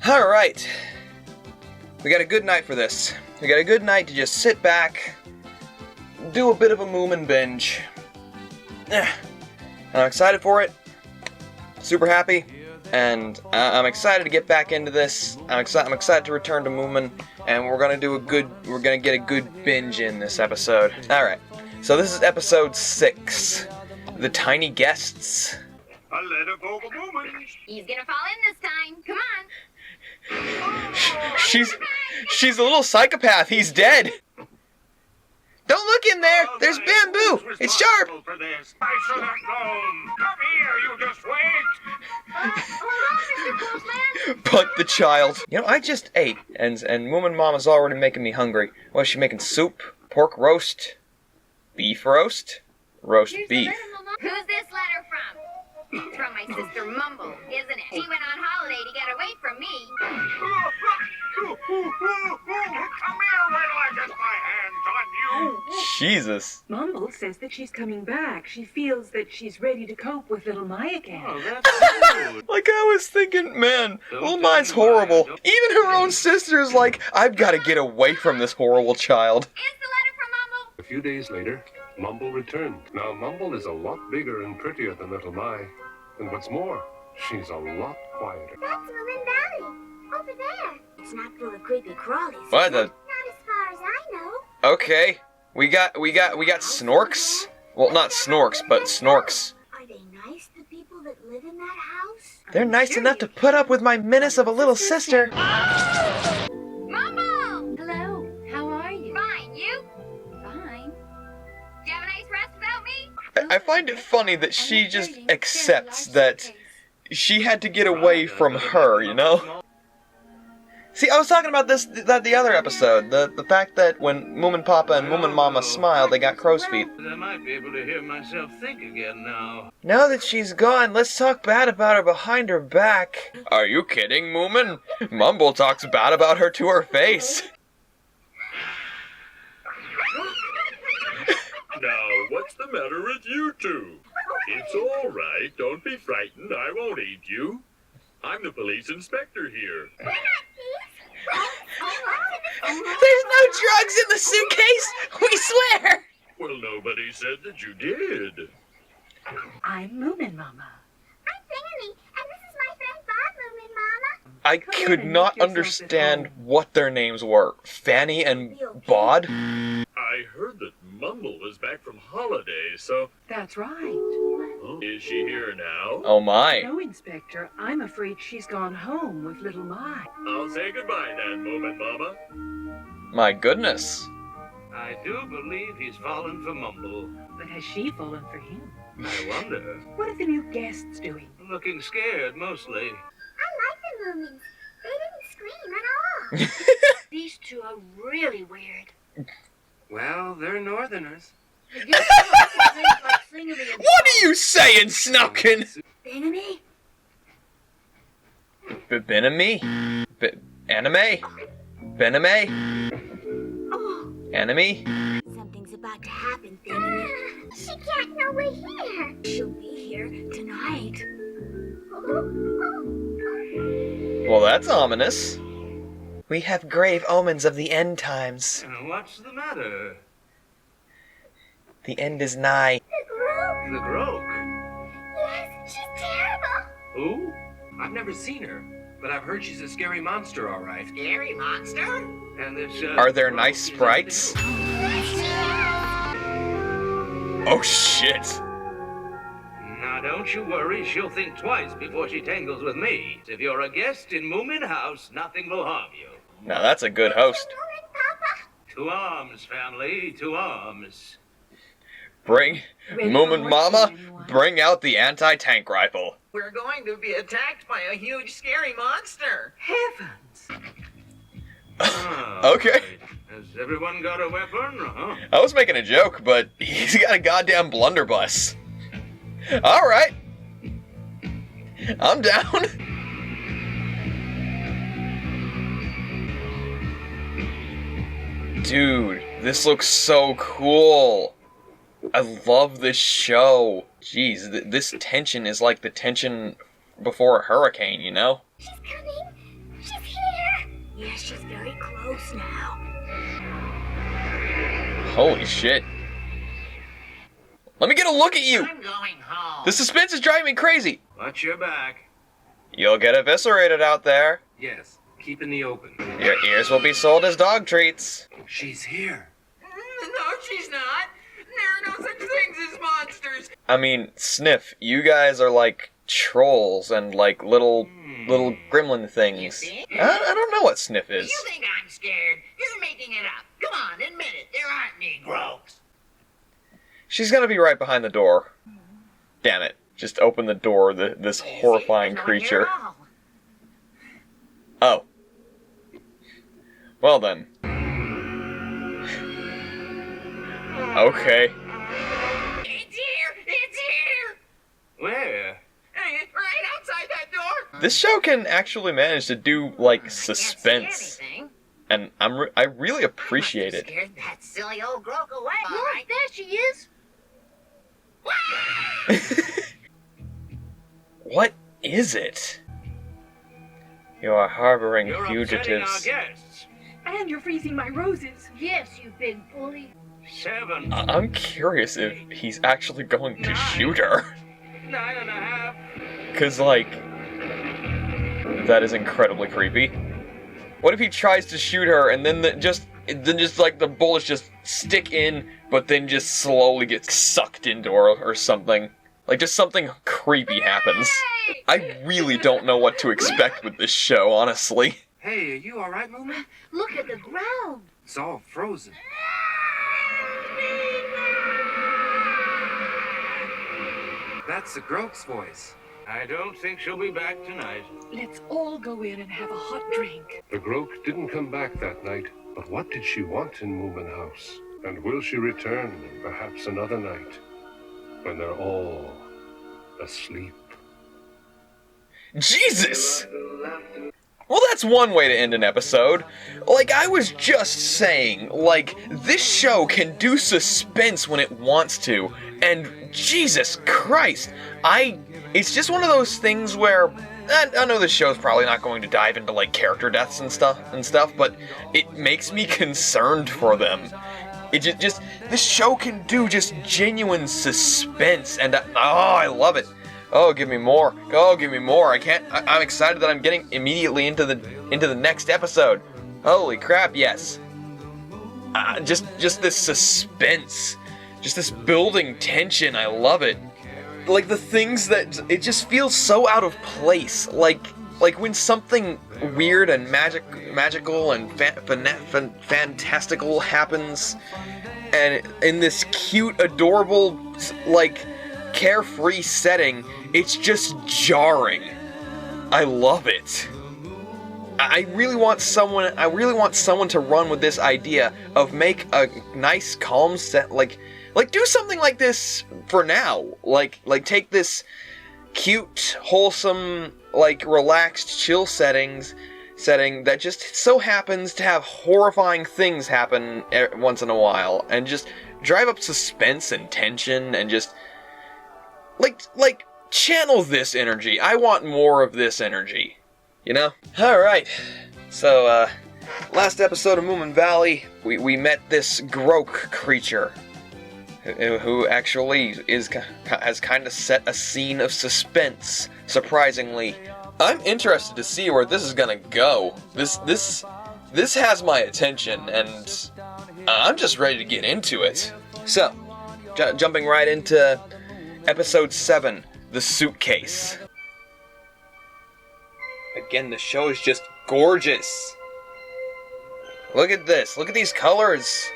Alright. We got a good night for this. We got a good night to just sit back, do a bit of a Moomin binge. I'm excited for it. Super happy. And I'm excited to get back into this. I'm excited to return to Moomin, and we're gonna get a good binge in this episode. Alright. So this is episode 6. The Tiny Guests. A letter for the Moomin. He's gonna fall in this time. Come on. She's a little psychopath. He's dead. Don't look in there. There's bamboo. It's sharp. For this. I should have known. Come here, you just wait. Hold on, Mr. Postman. But the child. You know, I just ate, and Moomin Mama's already making me hungry. What is she making? Soup, pork roast, beef roast, roast Here's beef. the letter, Mama. Who's this letter from? It's from my sister Mumble, isn't it? She went on holiday to get away from me. Come here, wait till I get my hands on you. Jesus. Mumble says that she's coming back. She feels that she's ready to cope with little My again. Oh, that's good. Like I was thinking, man, little Mine's horrible. Even her own sister's like, I've got to get away from this horrible child. Is the letter from Mumble? A few days later, Mumble returned. Now, Mumble is a lot bigger and prettier than little My. And what's more, she's a lot quieter. That's Moomin Valley. Over there. It's not full of creepy crawlies. What the? Not as far as I know. Okay, we got Snorks. Well, not Snorks, but Snorks. Are they nice, the people that live in that house? They're nice enough to put up with my menace of a little sister. Mumble! Hello, how are you? Fine, you? Fine. Do you have a nice rest without me? I find it funny that she just accepts that she had to get away from her, you know? See, I was talking about the other episode, the fact that when Moomin Papa and Moomin Mama smiled, they got crow's feet. I might be able to hear myself think again now. Now that she's gone, let's talk bad about her behind her back. Are you kidding, Moomin? Mumble talks bad about her to her face. Now, what's the matter with you two? It's all right. Don't be frightened. I won't eat you. I'm the police inspector here. There's no drugs in the suitcase! We swear! Well, nobody said that you did. I'm Moomin Mama. I'm Fanny, and this is my friend Bob Moomin, Mama. I Come in could and not make yourself understand at home. what their names were. Fanny and Bod? I heard that Mumble was back from holiday, so That's right. is she here now? Oh my. No, Inspector, I'm afraid she's gone home with little My. I'll say goodbye then, Moomin Mama. My goodness. I do believe he's fallen for Mumble. But has she fallen for him? I wonder. What are the new guests doing? Looking scared, mostly. I like the Moomins. They didn't scream at all. These two are really weird. Well, they're northerners. They do like singing the What are you saying, Snowkin? enemy. Benemy? Anime? Bename? Enemy? Something's about to happen, Fanny. She can't know we're here. She'll be here tonight. Well, that's ominous. We have grave omens of the end times. What's the matter? The end is nigh. The Groke? Yes, she's terrible. Who? I've never seen her, but I've heard she's a scary monster, all right. Scary monster? And this, Are there Groke nice is sprites? Oh shit. Now, don't you worry. She'll think twice before she tangles with me. If you're a guest in Moomin House, nothing will harm you. Now that's a good host. To arms, family, to arms. Bring, Ready for Moomin more Mama, tea, anyone? bring out the anti-tank rifle. We're going to be attacked by a huge, scary monster. Heavens! Okay. Right. Has everyone got a weapon? Huh? I was making a joke, but he's got a goddamn blunderbuss. Alright. I'm down. Dude, this looks so cool. I love this show. Jeez, this tension is like the tension before a hurricane, you know? She's coming. She's here. Yes, she's very close now. Holy shit. Let me get a look at you! I'm going home. The suspense is driving me crazy! Watch your back. You'll get eviscerated out there. Yes, keep in the open. Your ears will be sold as dog treats. She's here. No, she's not. There are no such things as monsters. I mean, Sniff, you guys are like trolls and like little gremlin things. You see? I don't know what Sniff is. You think I'm scared? You're making it up. Come on, admit it. There aren't Negroes. She's gonna be right behind the door. Damn it. Just open the door, this horrifying There's no one here creature. at all. Oh. Well then. Okay. It's here! It's here! Where? Right outside that door! This show can actually manage to do like I can't suspense, see anything. and I really appreciate it. Scared that silly old Groke away. All Look, right. there she is. What is it? You are harboring You're upsetting our fugitives. guests. And you're freezing my roses. Yes, you big bully. 7, I'm curious if he's actually going to shoot her. 9.5. Cause like, that is incredibly creepy. What if he tries to shoot her and then just like the bullets just stick in, but then just slowly gets sucked into her or something? Like just something creepy happens. I really don't know what to expect with this show, honestly. Hey, are you alright, Moomin? Look at the ground. It's all frozen. That's the Groke's voice. I don't think she'll be back tonight. Let's all go in and have a hot drink. The Groke didn't come back that night, but what did she want in Moomin House? And will she return perhaps another night when they're all asleep? Jesus! Well, that's one way to end an episode. Like I was just saying, like, this show can do suspense when it wants to, and Jesus Christ, it's just one of those things where, I know this show's probably not going to dive into, like, character deaths and stuff, but it makes me concerned for them. It just this show can do just genuine suspense, and I love it. Oh, give me more. Oh, give me more. I'm excited that I'm getting immediately into the next episode. Holy crap, yes. Just this suspense. Just this building tension. I love it. Like the things that it just feels so out of place. Like when something weird and magical and fantastical happens, and in this cute, adorable, like carefree setting, it's just jarring. I love it. I really want someone to run with this idea of make a nice, calm set, like do something like this for now. Like take this cute, wholesome, like relaxed, chill setting that just so happens to have horrifying things happen once in a while, and just drive up suspense and tension, and just like channel this energy. I want more of this energy, you know? Alright, so last episode of Moomin Valley, we met this Groke creature who actually has kind of set a scene of suspense, surprisingly. I'm interested to see where this is gonna go. This has my attention, and I'm just ready to get into it. So, jumping right into Episode 7, The Suitcase. Again, the show is just gorgeous. Look at this. Look at these colors.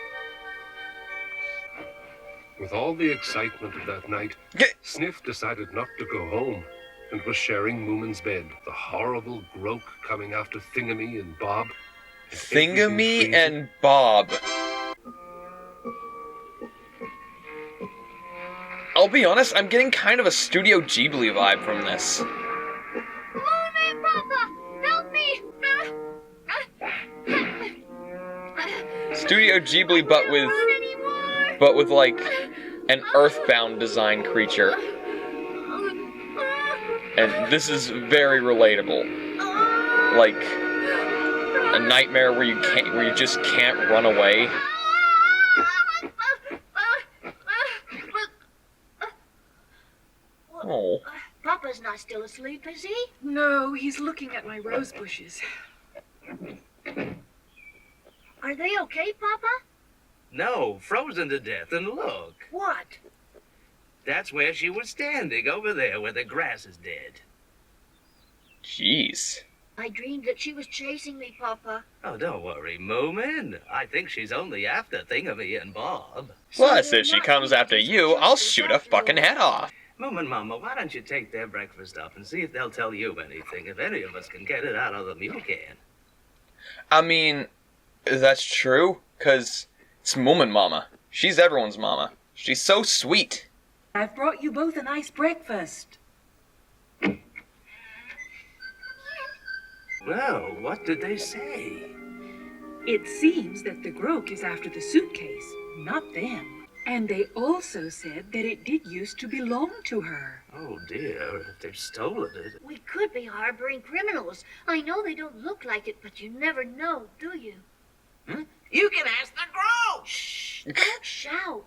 With all the excitement of that night, Sniff decided not to go home and was sharing Moomin's bed. The horrible Groke coming after Thingamy and Bob. Thingamy and Bob. I'll be honest, I'm getting kind of a Studio Ghibli vibe from this. Moomin, Papa, help me! Studio Ghibli, but with like an earthbound design creature. And this is very relatable. Like a nightmare where you just can't run away. Oh. Papa's not still asleep, is he? No, he's looking at my rose bushes. Are they okay, Papa? No, frozen to death, and look. What? That's where she was standing, over there where the grass is dead. Jeez. I dreamed that she was chasing me, Papa. Oh, don't worry, Moomin. I think she's only after Thingamie and Bob. Plus, if she comes after you, I'll shoot her fucking head off. Moomin Mama, why don't you take their breakfast up and see if they'll tell you anything, if any of us can get it out of them, you can. I mean, that's true, 'cause it's Moomin Mama. She's everyone's mama. She's so sweet. I've brought you both a nice breakfast. Well, what did they say? It seems that the Groke is after the suitcase, not them. And they also said that it did used to belong to her. Oh dear, if they've stolen it. We could be harboring criminals. I know they don't look like it, but you never know, do you? You can ask the Grove. Shh! Don't shout.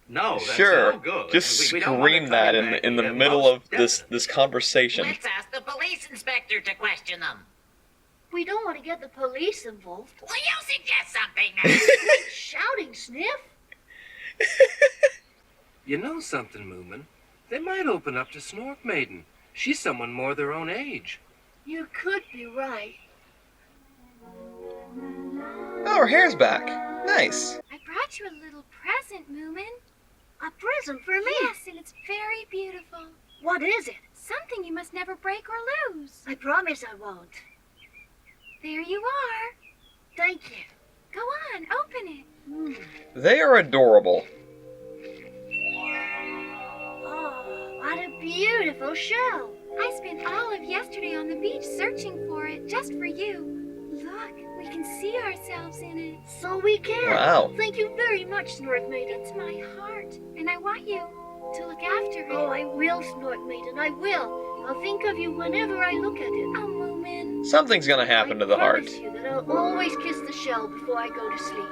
No, that's Sure, no good. just We don't want scream to that come back in the here, middle most of this definitely. conversation. Let's ask the police inspector to question them. We don't want to get the police involved. Will you suggest something? Shouting, Sniff. You know something, Moomin? They might open up to Snork Maiden. She's someone more their own age. You could be right. Oh, her hair's back. Nice. I brought you a little present, Moomin. A present for me? Yes, and it's very beautiful. What is it? Something you must never break or lose. I promise I won't. There you are. Thank you. Go on, open it. They are adorable. Oh, what a beautiful shell. I spent all of yesterday on the beach searching for it, just for you. Look, we can see ourselves in it. So we can. Wow. Thank you very much, Snork Maiden. It's my heart, and I want you to look after it. Oh, I will, Snork Maiden. I will. I'll think of you whenever I look at it. Oh, Moomin. Something's gonna happen to the I heart. promise you that I'll always kiss the shell before I go to sleep.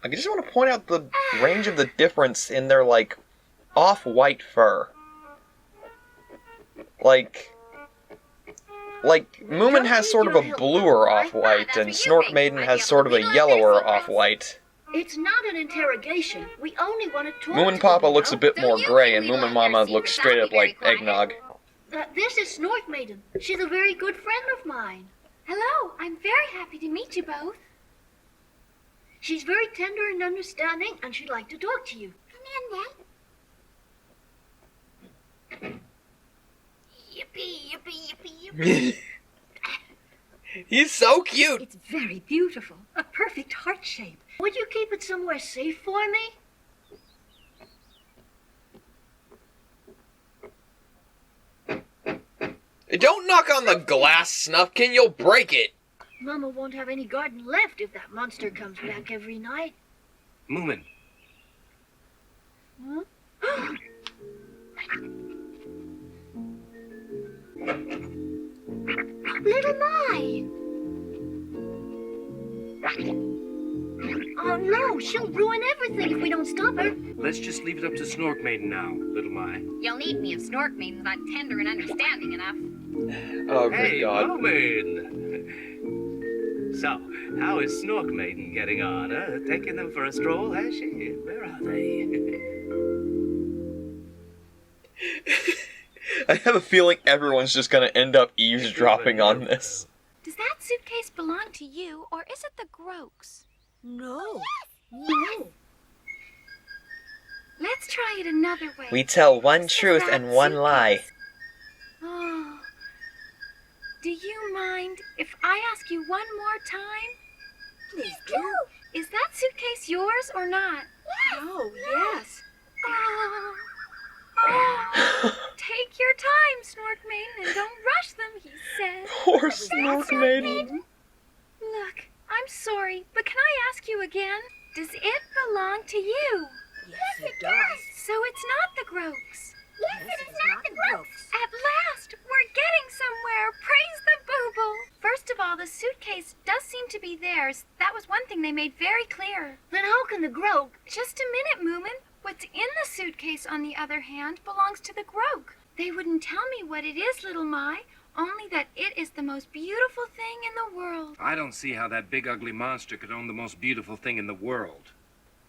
I just want to point out the range of the difference in their, like, off-white fur. Like, Moomin has sort of a bluer off-white, and Snork Maiden has sort of a yellower off-white. It's not an interrogation. We only want to talk Moomin to Papa you, looks a know? bit more gray, and Moomin Mama looks straight up like eggnog. This is Snork Maiden. She's a very good friend of mine. Hello, I'm very happy to meet you both. She's very tender and understanding, and she'd like to talk to you. Come in, then. Yippee, yippee, yippee, yippee. He's so cute! It's very beautiful. A perfect heart shape. Would you keep it somewhere safe for me? Don't knock on the glass, Snufkin, you'll break it! Mama won't have any garden left if that monster comes back every night. Moomin, Huh? Little Mai! Oh no, she'll ruin everything if we don't stop her. let's just leave it up to Snork Maiden now, little Mai. You'll need me if Snork Maiden's not tender and understanding enough. Oh, Hey, good God. Moomin! So, how is Snork Maiden getting on, Taking them for a stroll, has she? Where are they? I have a feeling everyone's just gonna end up eavesdropping on this. Does that suitcase belong to you, or is it the Grokes? No. No. Let's try it another way. We tell one Is truth that and one lie. suitcase? Oh. Do you mind if I ask you one more time? Please do. Is that suitcase yours or not? Oh, yes. Oh. Oh. Take your time, Snork Maiden, and don't rush them, he said. Poor Snork Maiden. Look, I'm sorry, but can I ask you again? Does it belong to you? Yes, it does. So it's not the Groke's. Yes, it is not the Groke's. At last, we're getting somewhere. Praise the Booble. First of all, the suitcase does seem to be theirs. That was one thing they made very clear. Then how can the Groke? Just a minute, Moomin. What's in the suitcase, on the other hand, belongs to the Groke. They wouldn't tell me what it is, little Mai, only that it is the most beautiful thing in the world. I don't see how that big ugly monster could own the most beautiful thing in the world.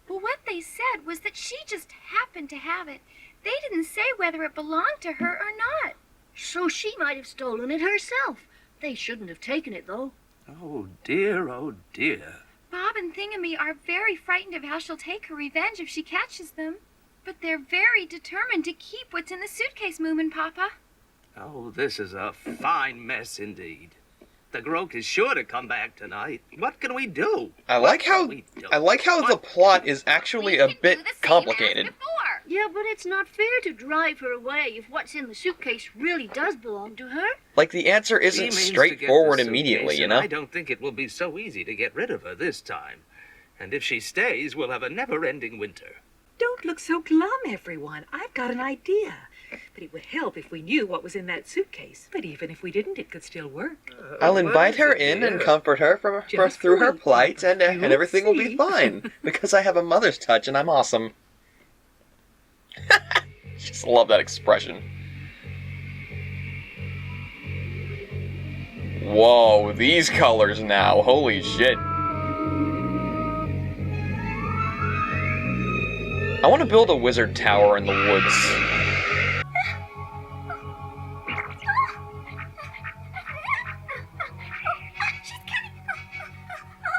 Well, what they said was that she just happened to have it. They didn't say whether it belonged to her or not. So she might have stolen it herself. They shouldn't have taken it, though. Oh, dear, oh, dear. Bob and Thingamy are very frightened of how she'll take her revenge if she catches them. But they're very determined to keep what's in the suitcase, Moomin Papa. Oh, this is a fine mess indeed. The Groke is sure to come back tonight. What can we do? I like how the plot is actually a bit complicated. Yeah, but it's not fair to drive her away if what's in the suitcase really does belong to her. Like, the answer She isn't means to get straightforward the suitcase, immediately, you and know? I don't think it will be so easy to get rid of her this time. And if she stays, we'll have a never-ending winter. Don't look so glum, everyone. I've got an idea. But it would help if we knew what was in that suitcase. But even if we didn't, it could still work. I'll invite her in and comfort her through her plight, and everything will be see. fine. Because I have a mother's touch and I'm awesome. Just love that expression. Whoa, these colors now. Holy shit. I want to build a wizard tower in the woods.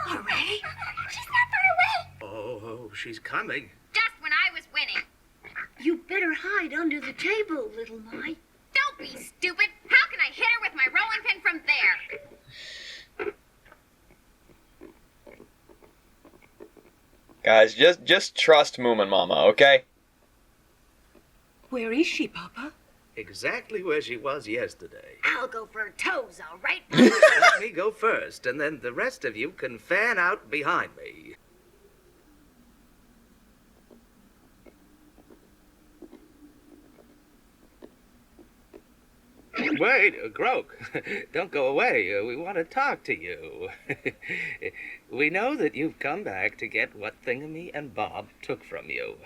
Already? She's not far away. Oh, she's coming. Just when I was winning. You better hide under the table, little Mai. Don't be stupid. How can I hit her with my rolling pin from there? Guys, just trust Moomin Mama, okay? Where is she, Papa? Exactly where she was yesterday. I'll go for her toes, all right? Let me go first, and then the rest of you can fan out behind me. Wait, Groke, don't go away. We want to talk to you. We know that you've come back to get what Thingamy and Bob took from you.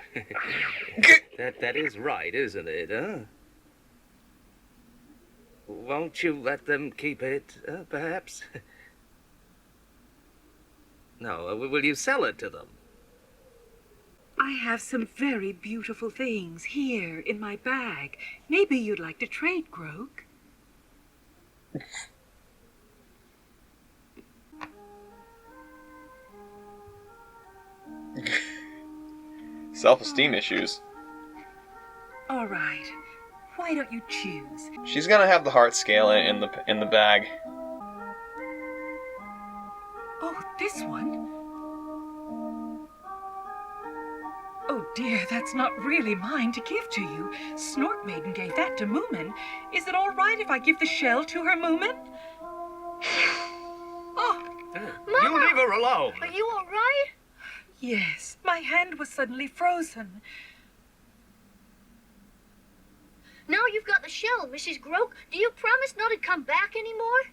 That is right, isn't it, huh? Won't you let them keep it, perhaps? No, will you sell it to them? I have some very beautiful things here in my bag. Maybe you'd like to trade, Groke. Self-esteem issues. All right. Why don't you choose? She's gonna have the heart scale in the bag. Oh, this one? Oh dear, that's not really mine to give to you. Snort Maiden gave that to Moomin. Is it all right if I give the shell to her, Moomin? Oh, You leave her alone. Are you all right? yes. My hand was suddenly frozen. Now you've got the shell, Mrs. Groke. Do you promise not to come back anymore?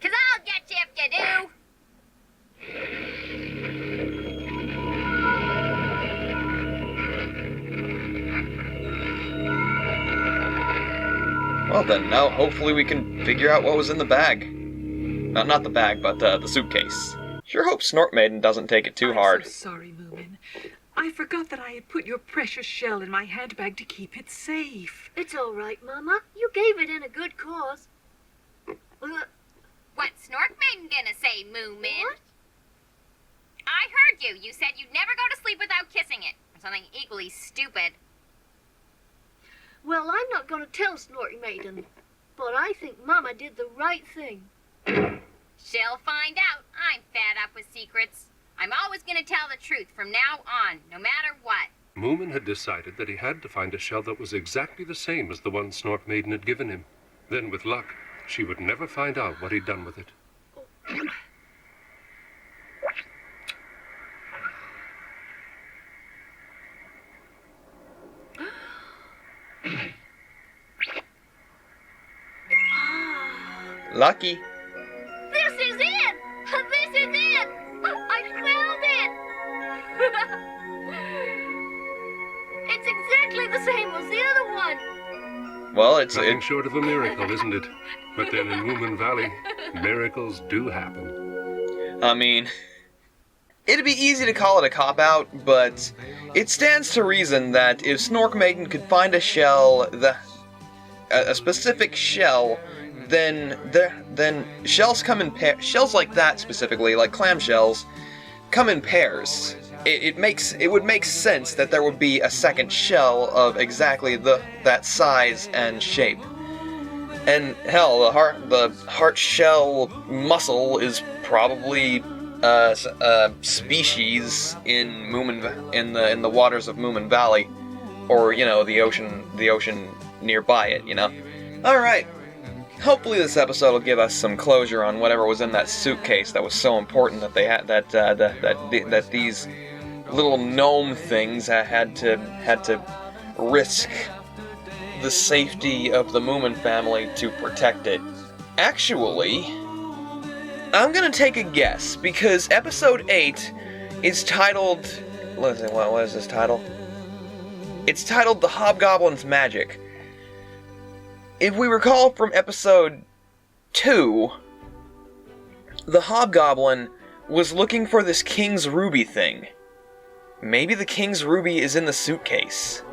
'Cause I'll get you if you do. Well then, now hopefully we can figure out what was in the bag. Not the bag, but the suitcase. Sure hope Snort Maiden doesn't take it too hard. I'm so sorry, Moomin. I forgot that I had put your precious shell in my handbag to keep it safe. It's all right, Mama. You gave it in a good cause. What's Snork Maiden gonna say, Moomin? What? I heard you. You said you'd never go to sleep without kissing it. Or something equally stupid. Well, I'm not going to tell Snorty Maiden, but I think Mama did the right thing. She'll find out. I'm fed up with secrets. I'm always gonna tell the truth from now on, no matter what. Moomin had decided that he had to find a shell that was exactly the same as the one Snort Maiden had given him. Then, with luck, she would never find out what he'd done with it. Lucky. This is it! This is it! I found it! It's exactly the same as the other one. Well, Nothing short of a miracle, isn't it? But then in Moomin Valley, miracles do happen. I mean, it'd be easy to call it a cop-out, but it stands to reason that if Snork Maiden could find a shell, a specific shell, then shells come in pairs. Shells like that specifically, like clam shells, come in pairs. It would make sense that there would be a second shell of exactly that size and shape. And hell, the heart shell mussel is probably a species in in the waters of Moomin Valley, or the ocean nearby it. All right. Hopefully this episode will give us some closure on whatever was in that suitcase that was so important that they had that these little gnome things had to risk the safety of the Moomin family to protect it. Actually, I'm gonna take a guess because episode 8 is titled. What is this title? It's titled "The Hobgoblin's Magic." If we recall from episode 2, the Hobgoblin was looking for this King's Ruby thing. Maybe the King's Ruby is in the suitcase.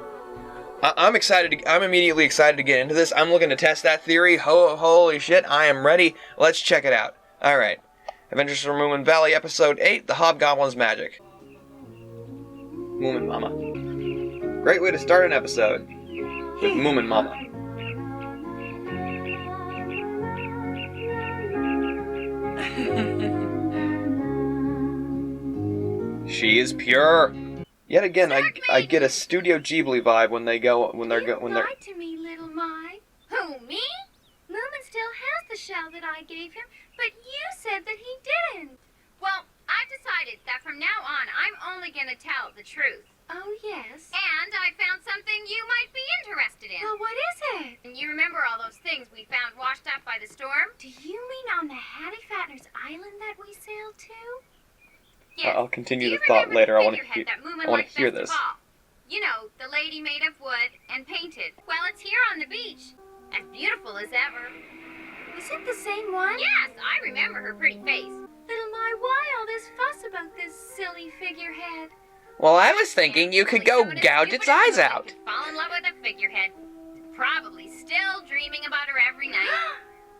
I'm immediately excited to get into this. I'm looking to test that theory. Holy shit, I am ready. Let's check it out. Alright. Adventures from Moomin Valley, episode 8, The Hobgoblin's Magic. Moomin Mama. Great way to start an episode. With Moomin Mama. She is pure. Yet again, I get a Studio Ghibli vibe when they're You lied to me, little My. Who, me? Moomin still has the shell that I gave him, but you said that he didn't. Well, I've decided that from now on, I'm only gonna tell the truth. Oh, yes. And I found something you might be interested in. Well, what is it? And you remember all those things we found washed up by the storm? Do you mean on the Hattie Fattener's Island that we sailed to? Yes. I'll continue Do the you thought remember later. the I want to figurehead that Moomin I want to liked hear best this. of all? You know, the lady made of wood and painted. Well, it's here on the beach. As beautiful as ever. Was it the same one? Yes, I remember her pretty face. Little My, why all this fuss about this silly figurehead? Well, I was thinking you could go So does gouge its stupid eyes Moomin out. could fall in love with a figurehead. Probably still dreaming about her every night.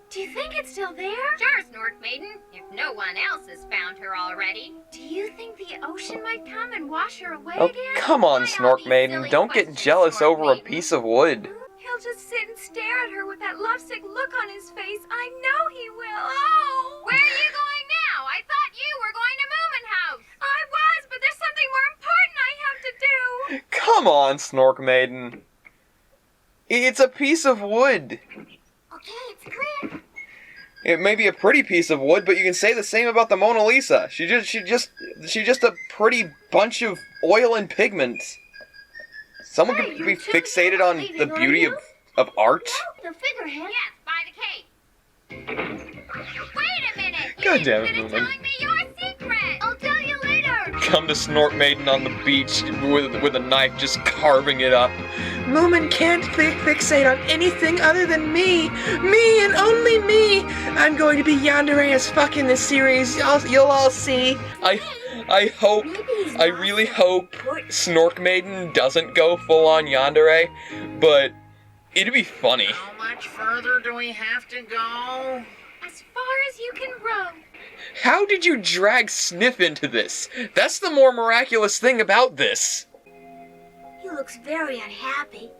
Do you think it's still there? Sure, Snork Maiden, if no one else has found her already. Do you think the ocean might come and wash her away Oh, again? come on, Why all Snork these Maiden. silly Don't get questions, jealous Snork over a Maiden? piece of wood. He'll just sit and stare at her with that lovesick look on his face. I know he will. Oh! Where are you going now? I thought you were going to Moomin House. I was, but there's something more important I have to do. Come on, Snork Maiden. It's a piece of wood. Okay, it's clear. It may be a pretty piece of wood, but you can say the same about the Mona Lisa. She's just a pretty bunch of oil and pigment. Someone Hey, could you're be too fixated on leaving, the are beauty you? of art. No, the figurehead. Yes, by the cave. Wait a minute. You God didn't damn it, finish Moomin. telling me your secret. I'll tell you later. Come to Snork Maiden on the beach with a knife, just carving it up. Moomin can't fixate on anything other than me. Me and only me. I'm going to be yandere as fuck in this series. You'll all see. I really hope Snork Maiden doesn't go full on yandere, but it'd be funny. How much further do we have to go? As far as you can row. How did you drag Sniff into this? That's the more miraculous thing about this. He looks very unhappy.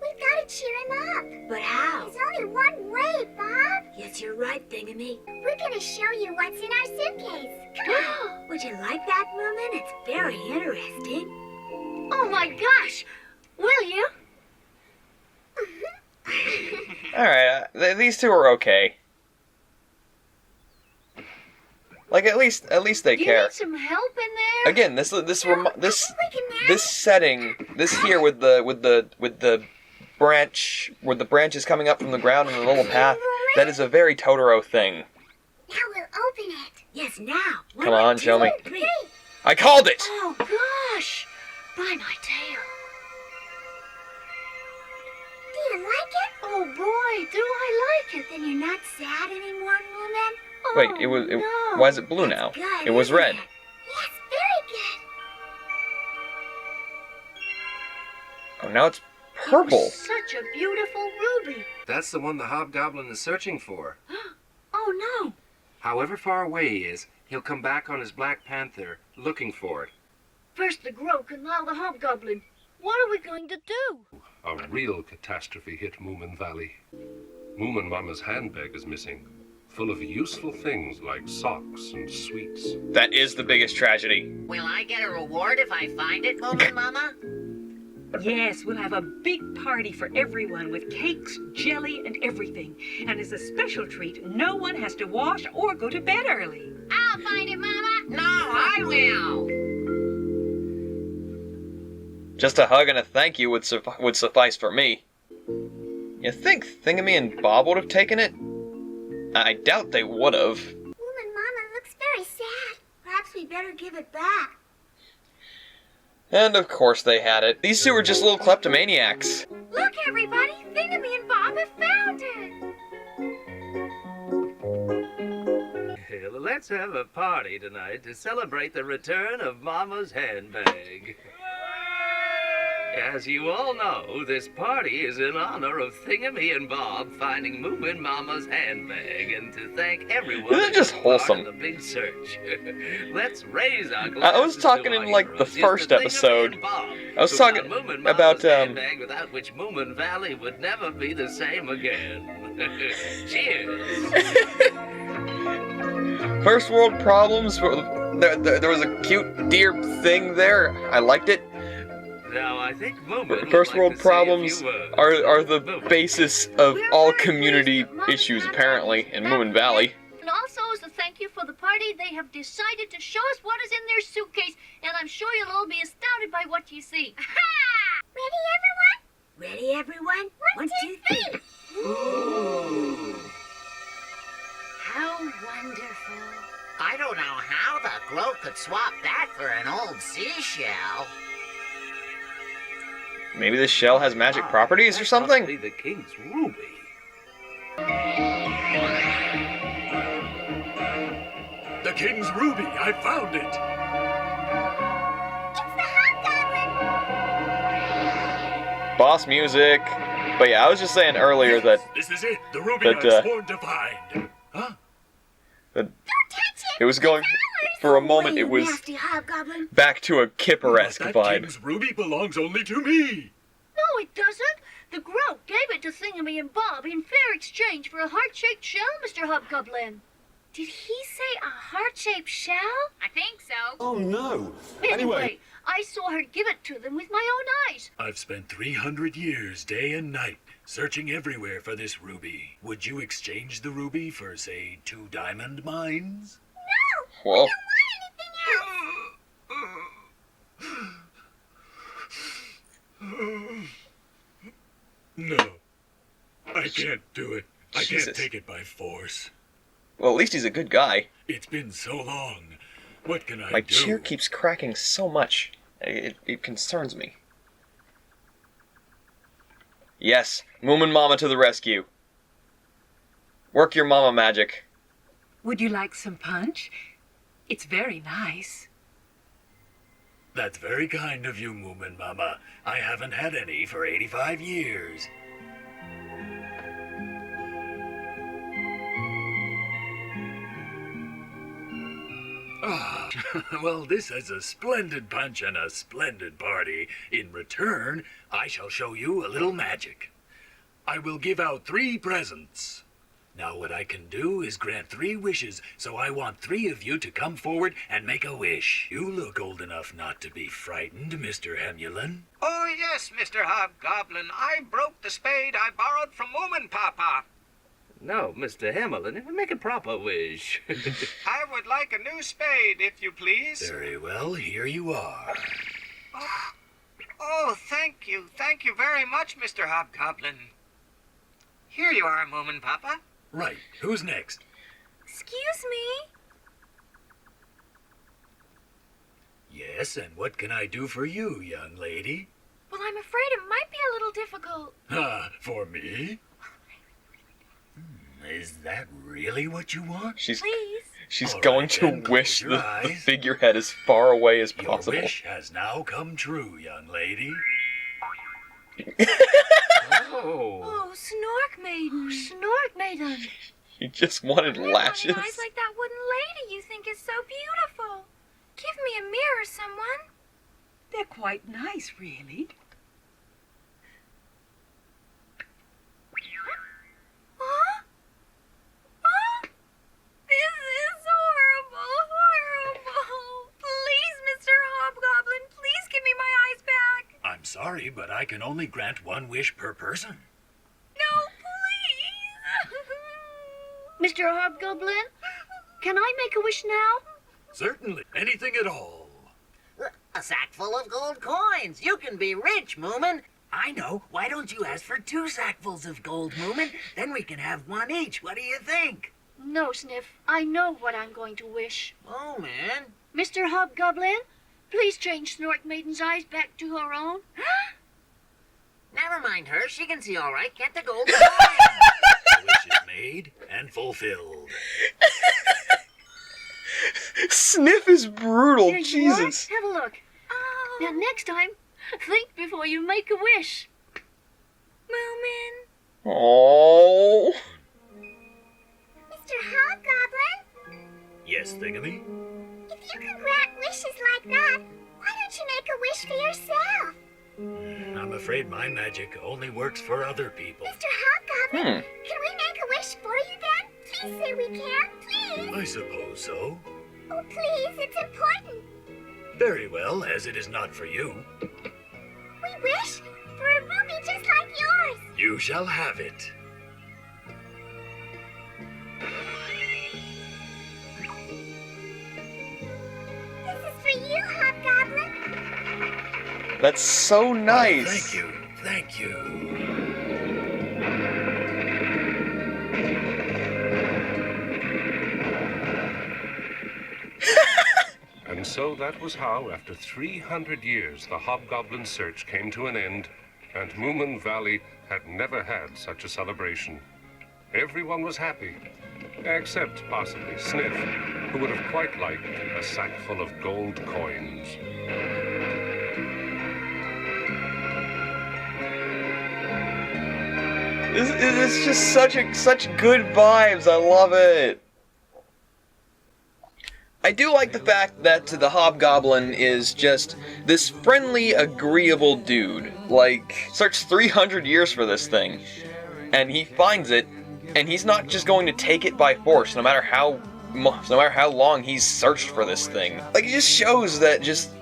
We've got to cheer him up. But how? There's only one way, Bob. Yes, you're right, Thingamy. We're gonna show you what's in our suitcase. Come on. Would you like that, Moomin? It's very interesting. Oh my gosh. Will you? Alright, these two are okay. Like, at least they Do you care. need some help in there? Again, this setting, this here with the branch, where the branch is coming up from the ground in a little path. That is a very Totoro thing. Now we'll open it. Yes, now. Come on, show me. 1, 2, 3. I called it! Oh, gosh. By my tail. Do you like it? Oh, boy, do I like it. Then you're not sad anymore, Moomin? Oh, Wait, no. why is it blue now? Good, It was isn't red. it? Yes, very good. Oh, now it's purple. Such a beautiful ruby. That's the one the hobgoblin is searching for. Oh, no. However far away he is, he'll come back on his Black Panther looking for it. First the Groke and now the Hobgoblin. What are we going to do? A real catastrophe hit Moomin Valley. Moomin Mama's handbag is missing, full of useful things like socks and sweets. That is the biggest tragedy. Will I get a reward if I find it, Moomin Mama? Yes, we'll have a big party for everyone with cakes, jelly, and everything. And as a special treat, no one has to wash or go to bed early. I'll find it, Mama. No, I will. Just a hug and a thank you would suffice for me. You think Thingamy and Bob would have taken it? I doubt they would have. Moomin Mama looks very sad. Perhaps we better give it back. And of course they had it. These two were just little kleptomaniacs. Look, everybody! Thingamy and Bob have found it! Let's have a party tonight to celebrate the return of Mama's handbag. As you all know, this party is in honor of Thingamy and Bob finding Moomin Mama's handbag, and to thank everyone Isn't it just who took part wholesome? in the big search. Let's raise our I glasses was talking to in our like the heroes, first Mr. Thingamy episode. and Bob, I was who talking found Moomin about Mama's handbag without which Moomin Valley would never be the same again. Cheers. First world problems. There was a cute deer thing there. I liked it. Now, I think Moomin First would world like to say a problems few words. are the Moomin. basis of all community issues, apparently, in Moomin Valley. And also, as a thank you for the party, they have decided to show us what is in their suitcase, and I'm sure you'll all be astounded by what you see. Ready, everyone? Ready, everyone? 1, 2, 3. Ooh. How wonderful. I don't know how the Groke could swap that for an old seashell. Maybe this shell has magic properties or That something? must be the king's ruby. The king's ruby, I found it. It's the Hobgoblin. Boss music. But yeah, I was just saying earlier that This is it, the ruby But, I've sworn to find. Huh? that Don't touch it. it was going for a moment. Away, It you was nasty Hobgoblin. back to a Kipper-esque But that vibe. king's ruby belongs only to me. No, it doesn't. The Groke gave it to Thingamy and Bob in fair exchange for a heart-shaped shell, Mr. Hobgoblin. Did he say a heart-shaped shell? I think so. Oh no! Anyway, I saw her give it to them with my own eyes. I've spent 300 years, day and night, searching everywhere for this ruby. Would you exchange the ruby for, say, 2 diamond mines? No. Whoa. I don't want anything else. No. I can't do it. I can't Jesus. take it by force. Well, at least he's a good guy. It's been so long. What can I My do? chair keeps cracking so much. It concerns me. Yes, Moomin Mama to the rescue. Work your mama magic. Would you like some punch? It's very nice. That's very kind of you, Moomin Mama. I haven't had any for 85 years. Ah, well, this is a splendid punch and a splendid party. In return, I shall show you a little magic. I will give out 3 presents. Now what I can do is grant 3 wishes, so I want 3 of you to come forward and make a wish. You look old enough not to be frightened, Mr. Hemulin. Oh, yes, Mr. Hobgoblin. I broke the spade I borrowed from Moomin Papa. No, Mr. Hamelin, make a proper wish. I would like a new spade, if you please. Very well, here you are. Oh, thank you. Thank you very much, Mr. Hobgoblin. Here you are, Moomin Papa. Right. Who's next? Excuse me? Yes, and what can I do for you, young lady? Well, I'm afraid it might be a little difficult. Ah, for me? Is that really what you want? She's Please. All going right, to then, wish close your the eyes. figurehead as far away as Your possible. wish has now come true, young lady. Oh. Oh, Snork Maiden. Snork Maiden. He just wanted Wanting lashes. eyes like that wooden lady you think is so beautiful. Give me a mirror, someone. They're quite nice, really. Huh? Oh, this is horrible. Please, Mr. Hobgoblin, please give me my eyes back. I'm sorry, but I can only grant one wish per person. No, please. Mr. Hobgoblin, can I make a wish now? Certainly. Anything at all. A sack full of gold coins. You can be rich, Moomin. I know. Why don't you ask for 2 sackfuls of gold, Moomin? Then we can have 1 each. What do you think? No, Sniff. I know what I'm going to wish. Moomin? Mr. Hobgoblin, please change Snork Maiden's eyes back to her own. Never mind her. She can see all right. Get the gold coins. The wish is made and fulfilled. Sniff is brutal, Here you are. Jesus. Have a look. Now, next time, think before you make a wish. Moomin. Oh. Mr. Hobgoblin, Yes, Thingamy? if you can grant wishes like that, why don't you make a wish for yourself? I'm afraid my magic only works for other people. Mr. Hobgoblin, can we make a wish for you then? Please say we can, please. I suppose so. Oh, please, it's important. Very well, as it is not for you. We wish for a ruby just like yours. You shall have it. This is for you, Hobgoblin. That's so nice. Thank you. Thank you. And so that was how, after 300 years, the Hobgoblin search came to an end, and Moomin Valley had never had such a celebration. Everyone was happy, except possibly Sniff, who would have quite liked a sack full of gold coins. It's just such good vibes. I love it. I do like the fact that the Hobgoblin is just this friendly, agreeable dude. Like, searched 300 years for this thing, and he finds it, and he's not just going to take it by force, no matter how long he's searched for this thing. Like, it just shows that just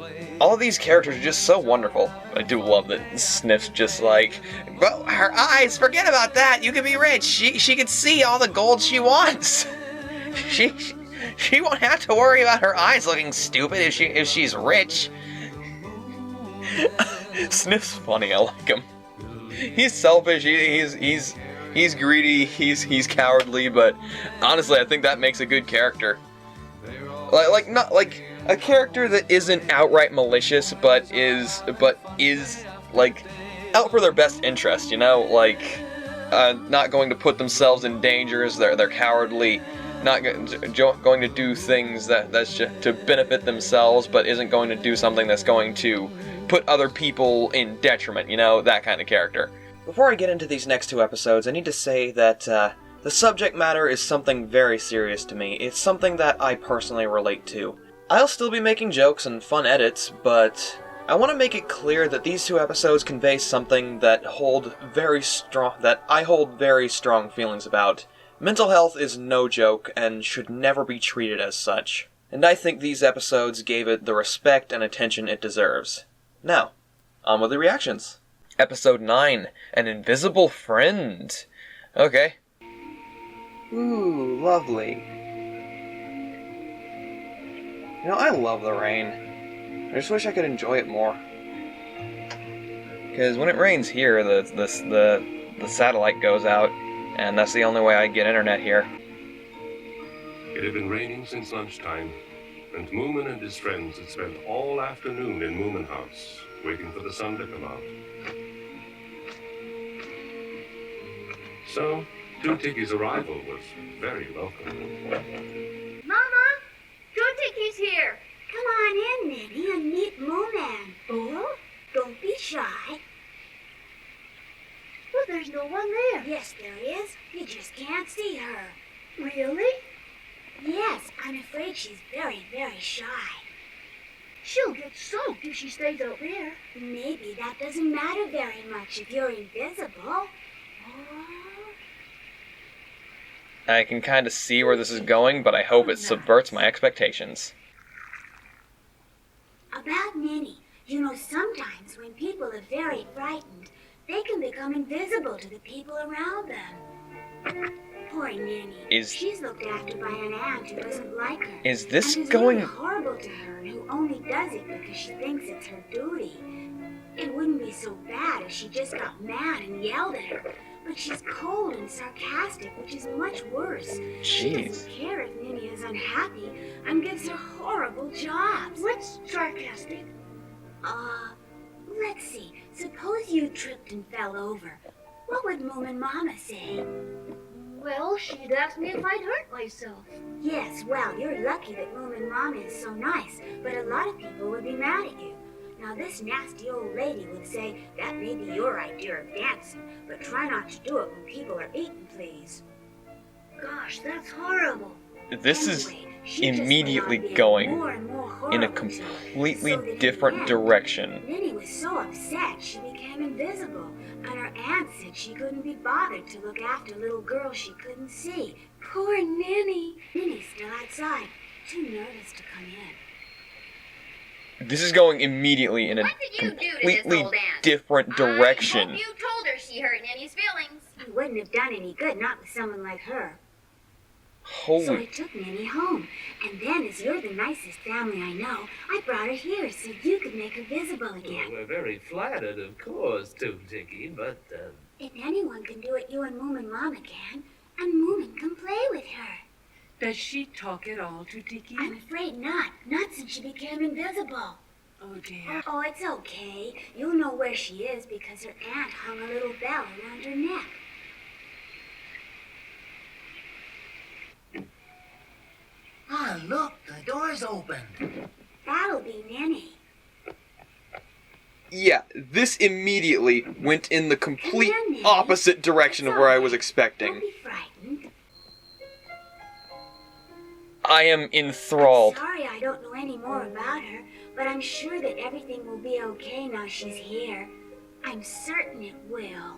all of these characters are just so wonderful. I do love that Sniff's just like, well, her eyes, forget about that. You can be rich. She can see all the gold she wants. She won't have to worry about her eyes looking stupid if she's rich. Sniff's funny. I like him. He's selfish. He's greedy. He's cowardly. But honestly, I think that makes a good character. Not like a character that isn't outright malicious, but is like out for their best interest. You know, like not going to put themselves in danger as they're cowardly. Not going to do things that's just to benefit themselves, but isn't going to do something that's going to put other people in detriment, you know, that kind of character. Before I get into these next 2 episodes, I need to say that the subject matter is something very serious to me. It's something that I personally relate to. I'll still be making jokes and fun edits, but I want to make it clear that these 2 episodes convey something that I hold very strong feelings about. Mental health is no joke and should never be treated as such. And I think these episodes gave it the respect and attention it deserves. Now, on with the reactions. Episode 9, An Invisible Friend. Okay. Ooh, lovely. You know, I love the rain. I just wish I could enjoy it more. Because when it rains here, the satellite goes out. and that's the only way I get internet here. It had been raining since lunchtime, and Moomin and his friends had spent all afternoon in Moomin House, waiting for the sun to come out. So, Tootikki's arrival was very welcome. Mama, Tootikki's here. Come on in, Minnie, and meet Moomin. Oh, don't be shy. Well, there's no one there. Yes, there is. You just can't see her. Really? Yes, I'm afraid she's very, very shy. She'll get soaked if she stays out there. Maybe that doesn't matter very much if you're invisible. Oh. I can kind of see where this is going, but I hope it subverts my expectations. About Minnie, you know, sometimes when people are very frightened, they can become invisible to the people around them. Poor Minnie. She's looked after by an aunt who doesn't like her. Is this and going... really horrible to her, and who only does it because she thinks it's her duty. It wouldn't be so bad if she just got mad and yelled at her. But she's cold and sarcastic, which is much worse. Jeez. She doesn't care if Minnie is unhappy and gives her horrible jobs. What's sarcastic? Let's see. Suppose you tripped and fell over. What would Moomin Mama say? Well, she'd ask me if I'd hurt myself. Yes, well, you're lucky that Moomin Mama is so nice, but a lot of people would be mad at you. Now, this nasty old lady would say that may be your idea of dancing, but try not to do it when people are eating, please. Gosh, that's horrible. This is Anyway, she just immediately went on being going more and more in a horrible to her, completely so that in the different end, direction. Minnie was so upset she became invisible, and her aunt said she couldn't be bothered to look after little girls she couldn't see. Poor Ninny. Minnie's still outside, too nervous to come in. This is going immediately in a What did you do to this completely old aunt? different direction. I hope you told her she hurt Nanny's feelings. It wouldn't have done any good, not with someone like her. So I Holy... took Minnie home, and then, as you're the nicest family I know, I brought her here so you could make her visible again. We're very flattered, of course, Tootikki, but, If anyone can do it, you and Moomin Mama can, and Moomin can play with her. Does she talk at all, Tootikki? I'm afraid not since she became invisible. Oh, dear. Oh, it's okay. You'll know where she is because her aunt hung a little bell around her neck. Ah, look, the door's opened. That'll be Minnie. Yeah, this immediately went in the complete Come here, Minnie. opposite direction of where I was expecting. Don't be frightened. I am enthralled. Sorry I don't know any more about her, but I'm sure that everything will be okay now she's here. I'm certain it will.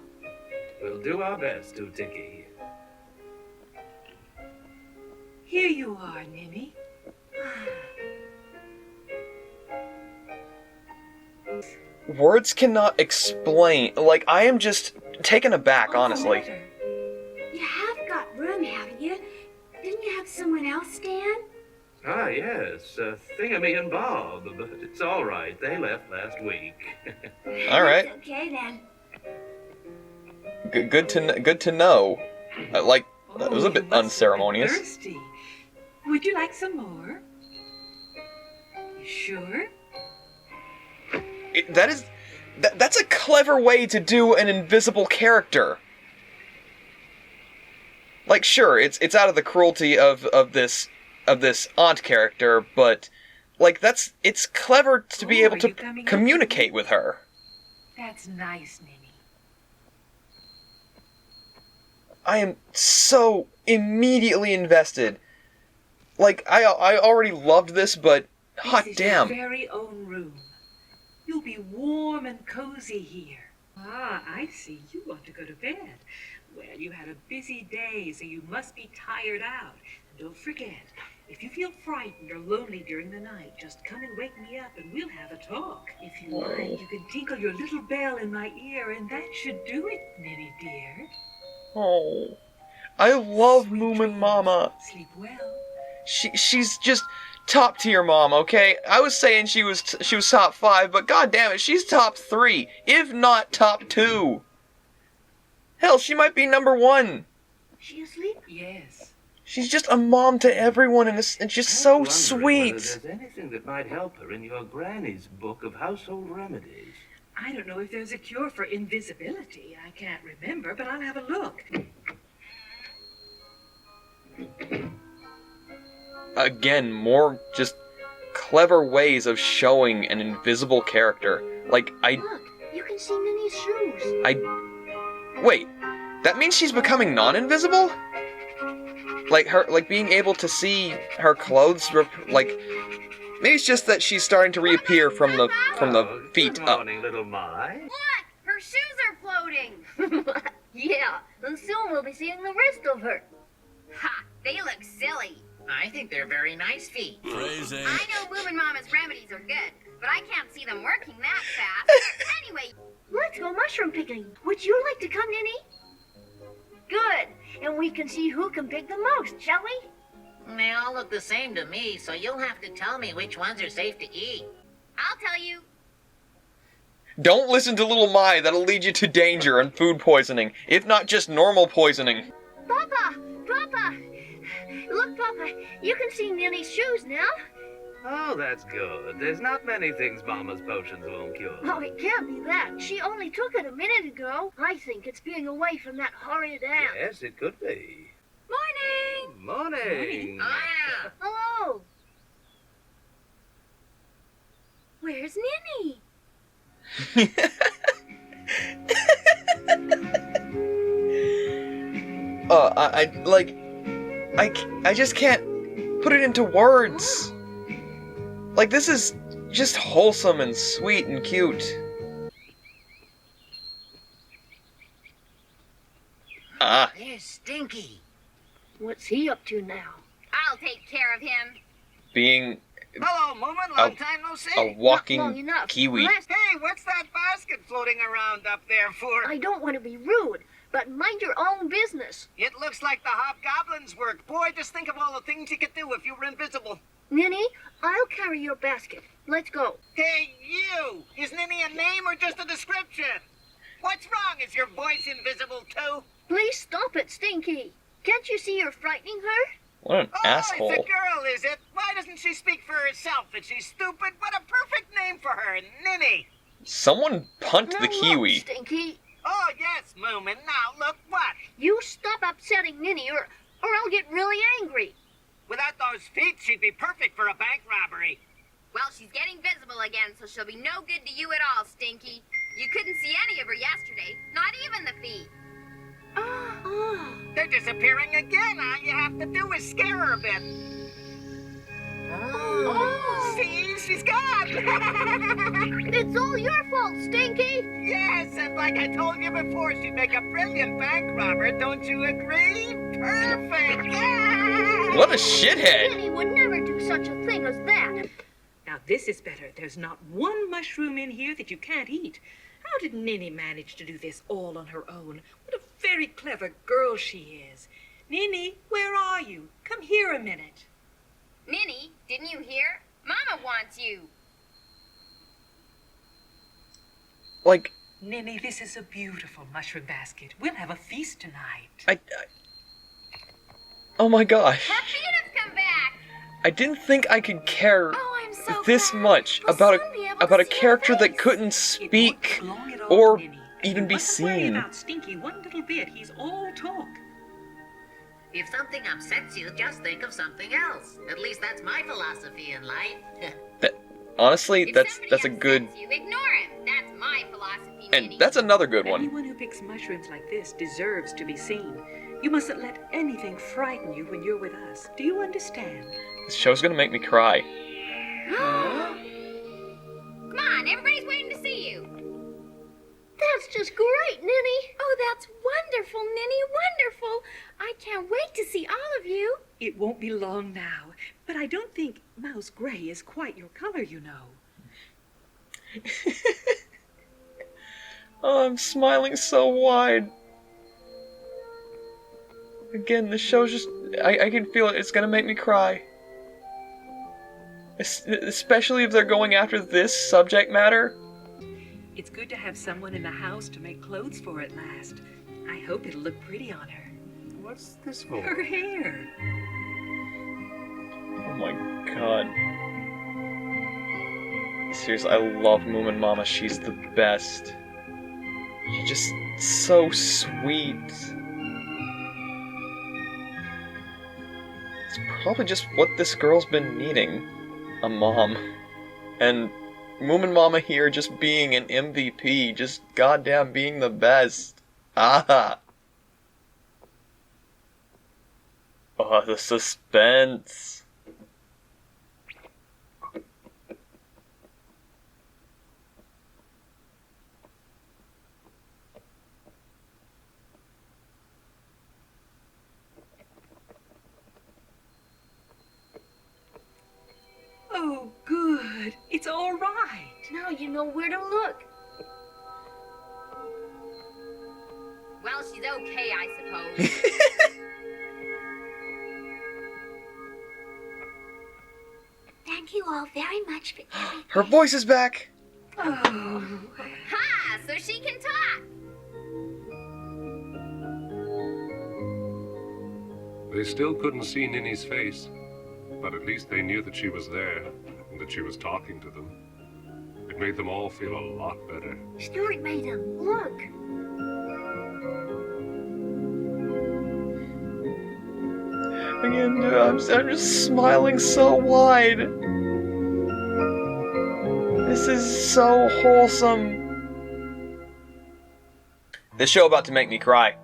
we'll do our best, Tootikki. Here you are, Ninny. Words cannot explain. Like, I am just taken aback, honestly. What's the matter? You have got room, haven't you? Didn't you have someone else stand? Ah, yes, Thingamy and Bob, but it's all right. They left last week. All right. It's okay then. Good to know. Like, that was a Oh, bit you must unceremonious. be thirsty. Would you like some more? You sure? That's a clever way to do an invisible character. Like, sure, it's out of the cruelty of this aunt character, but like it's clever to be Oh, able are to you coming up? communicate with her. That's nice, Ninny. I am so immediately invested. Like, I already loved this, but hot This is damn. your very own room. You'll be warm and cozy here. Ah, I see. You want to go to bed. Well, you had a busy day, so you must be tired out. And don't forget, if you feel frightened or lonely during the night, just come and wake me up and we'll have a talk. If you like, you can tinkle your little bell in my ear, and that should do it, Ninny dear. Oh, I love Sweet Moomin dreams. Mama. Sleep well. She's just top tier mom, okay? I was saying she was top 5, but god damn it, she's top 3, if not top 2. Hell, she might be number 1. She asleep? Yes. She's just a mom to everyone, and just so Whether sweet. there's anything that might help her in your granny's book of household remedies. I don't know if there's a cure for invisibility. I can't remember, but I'll have a look. Again, more just clever ways of showing an invisible character. Like, Look, you can see Minnie's shoes. Wait, that means she's becoming non-invisible? Like being able to see her clothes, maybe it's just that she's starting to reappear from the feet Good up. morning, little Mai. Look! Her shoes are floating! Yeah, and soon we'll be seeing the rest of her. Ha! They look silly. I think they're very nice feet. Crazy. I know Moomin Mama's remedies are good, but I can't see them working that fast. Anyway, Let's go mushroom picking. Would you like to come, Ninny? Good, and we can see who can pick the most, shall we? They all look the same to me, so you'll have to tell me which ones are safe to eat. I'll tell you. Don't listen to little Mai, that'll lead you to danger and food poisoning, if not just normal poisoning. Papa! Papa! Look, Papa, you can see Ninny's shoes now. Oh, that's good. There's not many things Mama's potions won't cure. Oh, it can't be that. She only took it a minute ago. I think it's being away from that horrid ant. Yes, it could be. Morning! Morning. Ah, Hello! Where's Ninny? I just can't put it into words. Like, this is just wholesome and sweet and cute. Ah, there's Stinky. What's he up to now? I'll take care of him. being Hello, Moomin. Long time no see. a walking Not long enough. kiwi. Hey, what's that basket floating around up there for? I don't want to be rude, but mind your own business. It looks like the hobgoblin's work. Boy, just think of all the things you could do if you were invisible. Ninny, I'll carry your basket. Let's go. Hey, you! Is Ninny a name or just a description? What's wrong? Is your voice invisible too? Please stop it, Stinky. Can't you see you're frightening her? What an asshole. It's a girl, is it? Why doesn't she speak for herself? Is she stupid? What a perfect name for her, Ninny. Someone punt the Now look, kiwi. Stinky. Oh, yes, Moomin. Now, look what? You stop upsetting Ninny or I'll get really angry. Without those feet, she'd be perfect for a bank robbery. Well, she's getting visible again, so she'll be no good to you at all, Stinky. You couldn't see any of her yesterday, not even the feet. They're disappearing again. All you have to do is scare her a bit. Oh. See, she's gone. It's all your fault, Stinky. Yes, and like I told you before, she'd make a brilliant bank robber. Don't you agree? Perfect. What a shithead. Ninny would never do such a thing as that. Now this is better. There's not one mushroom in here that you can't eat. How did Ninny manage to do this all on her own? What a very clever girl she is. Ninny, where are you? Come here a minute. Ninny, didn't you hear? Mama wants you. Like, Ninny, this is a beautiful mushroom basket. We'll have a feast tonight. Oh my gosh. Her feet have come back. I didn't think I could care Oh, I'm so this glad. much We'll about soon be able a to see her character that face. couldn't It speak won't be long at all, or Ninny. even And be you mustn't worry seen. about Stinky one little bit. He's all talk. If something upsets you, just think of something else. At least that's my philosophy in life. Honestly, If that's somebody a good, upsets you, ignore him. That's my philosophy, and Ninny. that's another good one. Anyone who picks mushrooms like this deserves to be seen. You mustn't let anything frighten you when you're with us. Do you understand? This show's gonna make me cry. Come on, everybody's waiting to see you. That's just great, Ninny. Oh, that's wonderful, Ninny, wonderful. I can't wait to see all of you. It won't be long now, but I don't think mouse gray is quite your color, you know. Oh, I'm smiling so wide. Again, the show's just, I can feel it, it's gonna make me cry. Especially if they're going after this subject matter. It's good to have someone in the house to make clothes for at last. I hope it'll look pretty on her. What's this for? Her hair. Oh my god. Seriously, I love Moomin Mama. She's the best. She's just so sweet. It's probably just what this girl's been needing. A mom. And Moomin Mama here just being an MVP. Just goddamn being the best. Ah! Oh, the suspense. Oh, good. It's all right. Now you know where to look. Well, she's okay, I suppose. Thank you all very much for everything. Her voice is back! Oh. Ha! So she can talk! They still couldn't see Ninny's face, but at least they knew that she was there and that she was talking to them. It made them all feel a lot better. Snort made him. Look. Again, dude, I'm just smiling so wide. This is so wholesome. This show about to make me cry.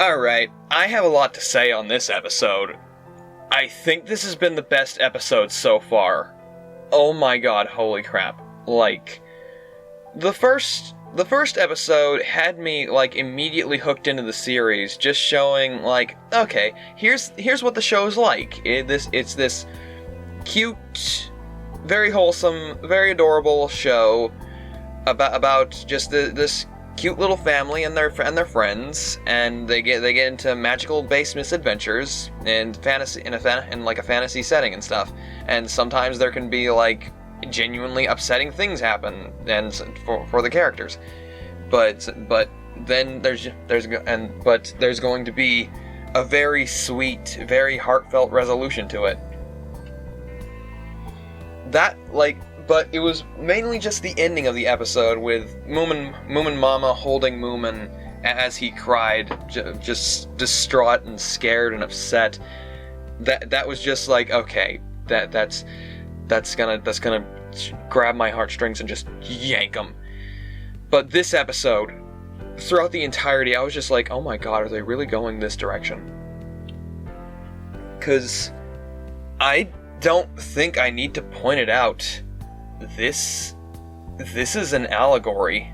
Alright, I have a lot to say on this episode. I think this has been the best episode so far. Oh my god, holy crap. Like, the first episode had me, like, immediately hooked into the series, just showing, like, okay, here's what the show's like. It's this cute, very wholesome, very adorable show about just this cute little family and their friends, and they get into magical based misadventures and fantasy in a fantasy setting and stuff. And sometimes there can be like genuinely upsetting things happen and for the characters. But then there's going to be a very sweet, very heartfelt resolution to it. But it was mainly just the ending of the episode with Moomin Mama holding Moomin as he cried, just distraught and scared and upset. That was just like, okay, that's gonna grab my heartstrings and just yank them. But this episode, throughout the entirety, I was just like, oh my god, are they really going this direction? 'Cause I don't think I need to point it out. This is an allegory.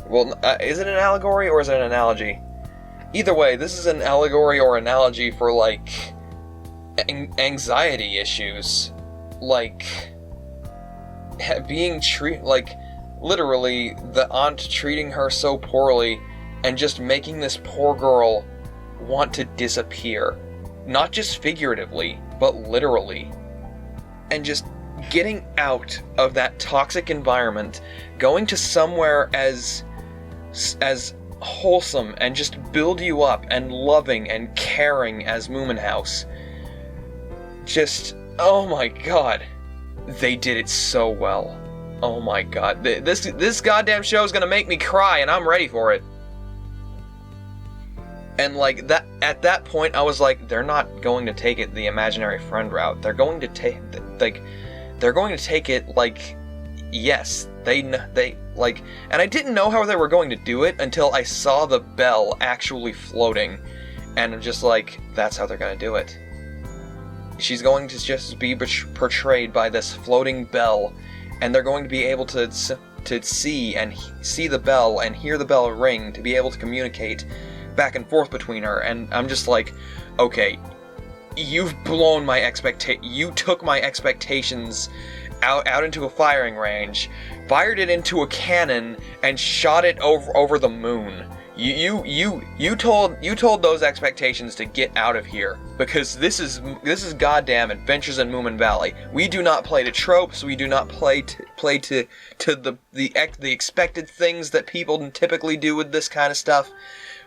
Well, is it an allegory or is it an analogy? Either way, this is an allegory or analogy for, like, anxiety issues. Like, being literally, the aunt treating her so poorly and just making this poor girl want to disappear. Not just figuratively, but literally. And just getting out of that toxic environment, going to somewhere as wholesome and just build you up and loving and caring as Moomin House. Just, oh my god, they did it so well. Oh my god, this goddamn show is gonna make me cry, and I'm ready for it. And like that, at that point, I was like, they're not going to take it the imaginary friend route. They're going to take it like, yes, they like, and I didn't know how they were going to do it until I saw the bell actually floating, and I'm just like, that's how they're going to do it. She's going to just be portrayed by this floating bell, and they're going to be able to see the bell and hear the bell ring, to be able to communicate back and forth between her. And I'm just like, okay, you've blown my you took my expectations out into a firing range, fired it into a cannon, and shot it over the moon. You told those expectations to get out of here, because this is goddamn Adventures in Moomin Valley. We do not play to tropes. We do not play to the expected things that people typically do with this kind of stuff.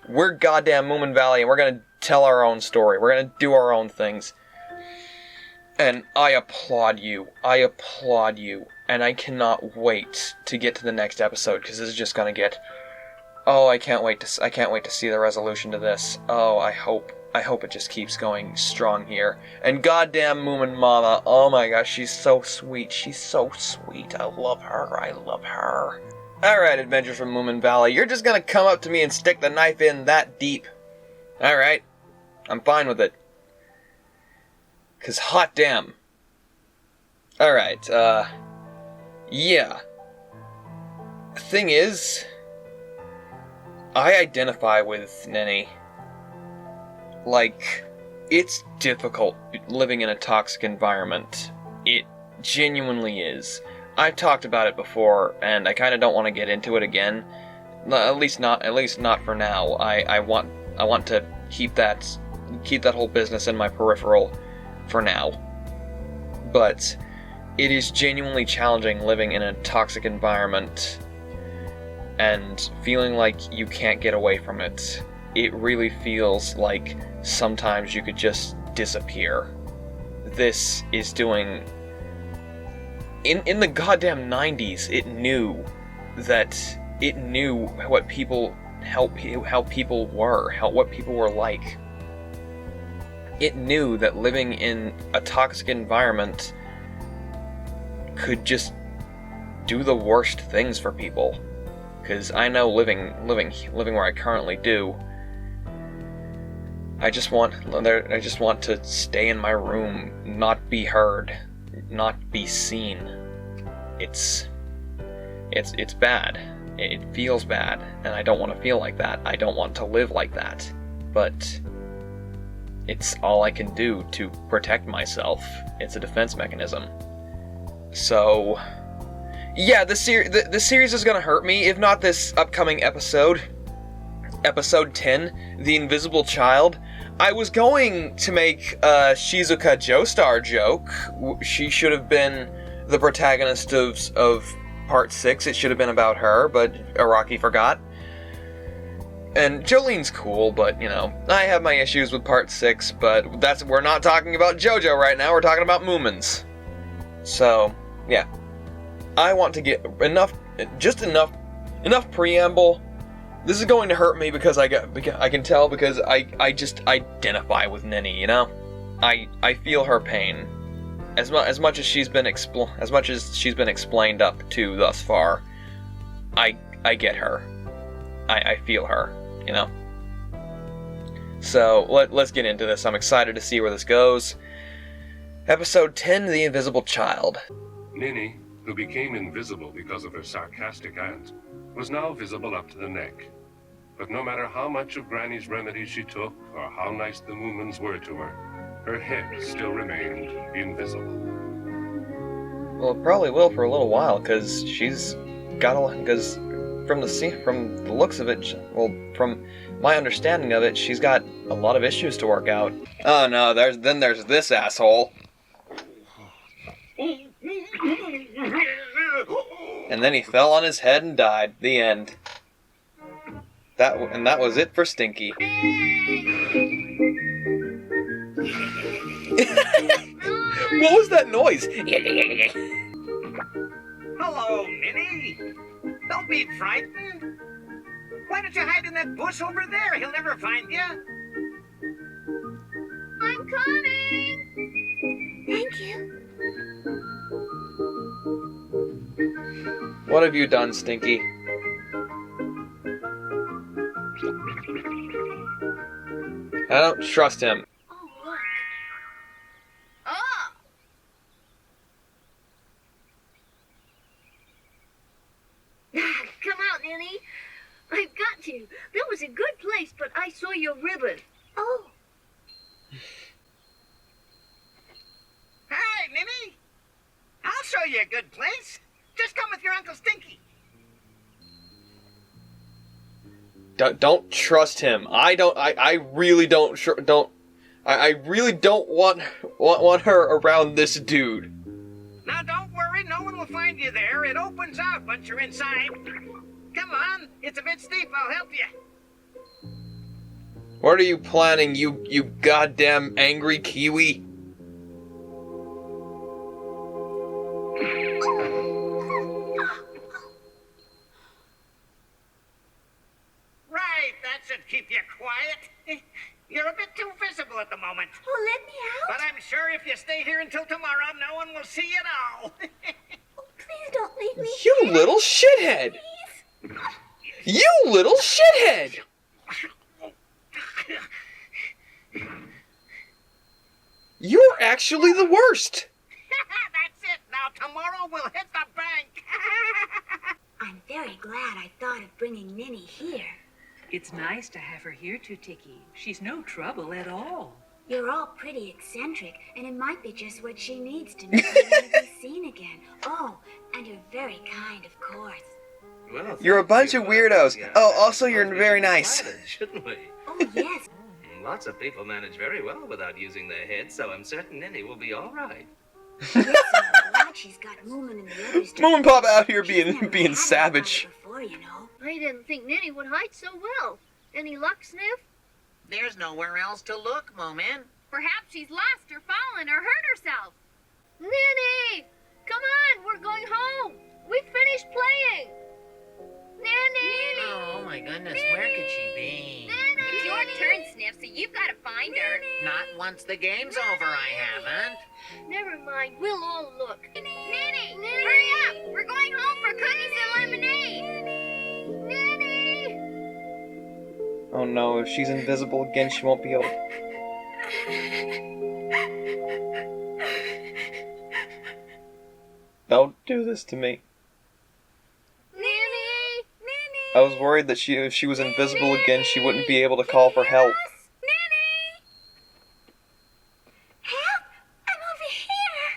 We're goddamn Moomin Valley, and we're gonna tell our own story. We're gonna do our own things. And I applaud you. And I cannot wait to get to the next episode, because this is just gonna get. Oh, I can't wait to see the resolution to this. Oh, I hope it just keeps going strong here. And goddamn Moomin Mama, oh my gosh, she's so sweet. She's so sweet. I love her. Alright, Adventures from Moomin Valley, you're just gonna come up to me and stick the knife in that deep. Alright, I'm fine with it. 'Cause hot damn. Alright, yeah. Thing is, I identify with Ninny. Like, it's difficult living in a toxic environment. It genuinely is. I've talked about it before, and I kind of don't want to get into it again. At least not for now. I want to keep that whole business in my peripheral for now. But it is genuinely challenging living in a toxic environment and feeling like you can't get away from it. It really feels like sometimes you could just disappear. This is doing... In the goddamn 90s, it knew what people... how people were, what people were like. It knew that living in a toxic environment could just do the worst things for people. Because I know living where I currently do, I just want to stay in my room, not be heard, not be seen. It's bad. It feels bad, and I don't want to feel like that. I don't want to live like that. But it's all I can do to protect myself. It's a defense mechanism. So, yeah, the series is gonna hurt me, if not this upcoming episode. Episode 10, The Invisible Child. I was going to make a Shizuka Joestar joke. She should have been the protagonist of Part 6. It should have been about her, but Araki forgot. And Jolene's cool, but, you know, I have my issues with Part 6, but we're not talking about JoJo right now, we're talking about Moomins. So, yeah. I want to get enough preamble. This is going to hurt me because I can tell, because I just identify with Ninny, you know? I feel her pain. As much as she's been explained up to thus far, I get her. I feel her, you know? So, let's get into this. I'm excited to see where this goes. Episode 10, The Invisible Child. Ninny, who became invisible because of her sarcastic aunt, was now visible up to the neck. But no matter how much of Granny's remedies she took, or how nice the Moomins were to her head still remained invisible. Well, it probably will for a little while, because she's got a lot, because from the looks of it, well, from my understanding of it, she's got a lot of issues to work out. Oh no, there's this asshole. And then he fell on his head and died. The end. That was it for Stinky. What was that noise? Hello, Ninny. Don't be frightened. Why don't you hide in that bush over there? He'll never find you. I'm coming! Thank you. What have you done, Stinky? I don't trust him. Oh, look. Oh! Come out, Ninny. I've got to. That was a good place, but I saw your ribbon. Oh. Hi, Ninny. I'll show you a good place. Just come with your Uncle Stinky. don't trust him. I really don't I really don't want her around this dude. Now don't worry, no one will find you there. It opens out once you're inside. Come on, it's a bit steep, I'll help you. What are you planning, you goddamn angry Kiwi? Right, that should keep you quiet. You're a bit too visible at the moment. Oh, let me out. But I'm sure if you stay here until tomorrow, no one will see you at all. Please don't leave me. You little shithead! You little shithead! You're actually the worst! That's it. Now tomorrow we'll hit the bank. I'm very glad I thought of bringing Ninny here. It's nice to have her here, Tutiki. She's no trouble at all. You're all pretty eccentric, and it might be just what she needs to make her want to be seen again. Oh, and you're very kind, of course. Well, You're a bunch of weirdos. Yeah, Oh, also you're very nice. Shouldn't we? Oh, yes. Lots of people manage very well without using their heads, so I'm certain Ninny will be all right. Yes, I'm glad she's got Moomin and the others. Mom and Pop out here She's never being had savage. one before, you know. I didn't think Ninny would hide so well. Any luck, Sniff? There's nowhere else to look, Moomin. Perhaps she's lost or fallen or hurt herself. Ninny! Come on, we're going home. We finished playing. Ninny! Oh my goodness, where could she be? It's your turn, Sniff, so you've got to find her. Not once the game's over, I haven't. Never mind, we'll all look. Ninny, hurry up! We're going home for cookies and lemonade. Ninny! Oh no, if she's invisible again, she won't be able. Don't do this to me. Ninny! I was worried that if she was invisible again, she wouldn't be able to call for help. Help! I'm over here.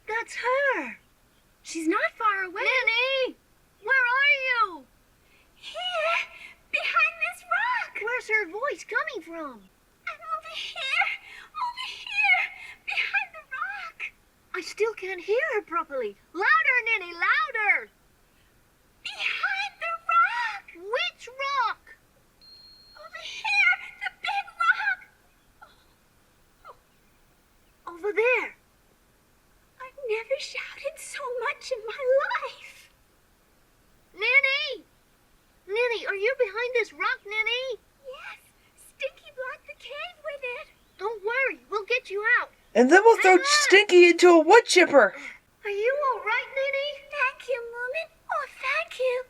That's her! She's not far away. Ninny! Where are you? Here, behind this rock. Where's her voice coming from? I'm over here, behind the rock. I still can't hear her properly. Louder, Ninny, louder! Behind the rock. Which rock? Over here, the big rock. Over there. I've never shouted so much in my life. Ninny! Ninny, are you behind this rock, Ninny? Yes, Stinky blocked the cave with it. Don't worry, we'll get you out. And then we'll throw Stinky into a wood chipper. Are you all right, Ninny? Thank you, Moomin. Oh, thank you.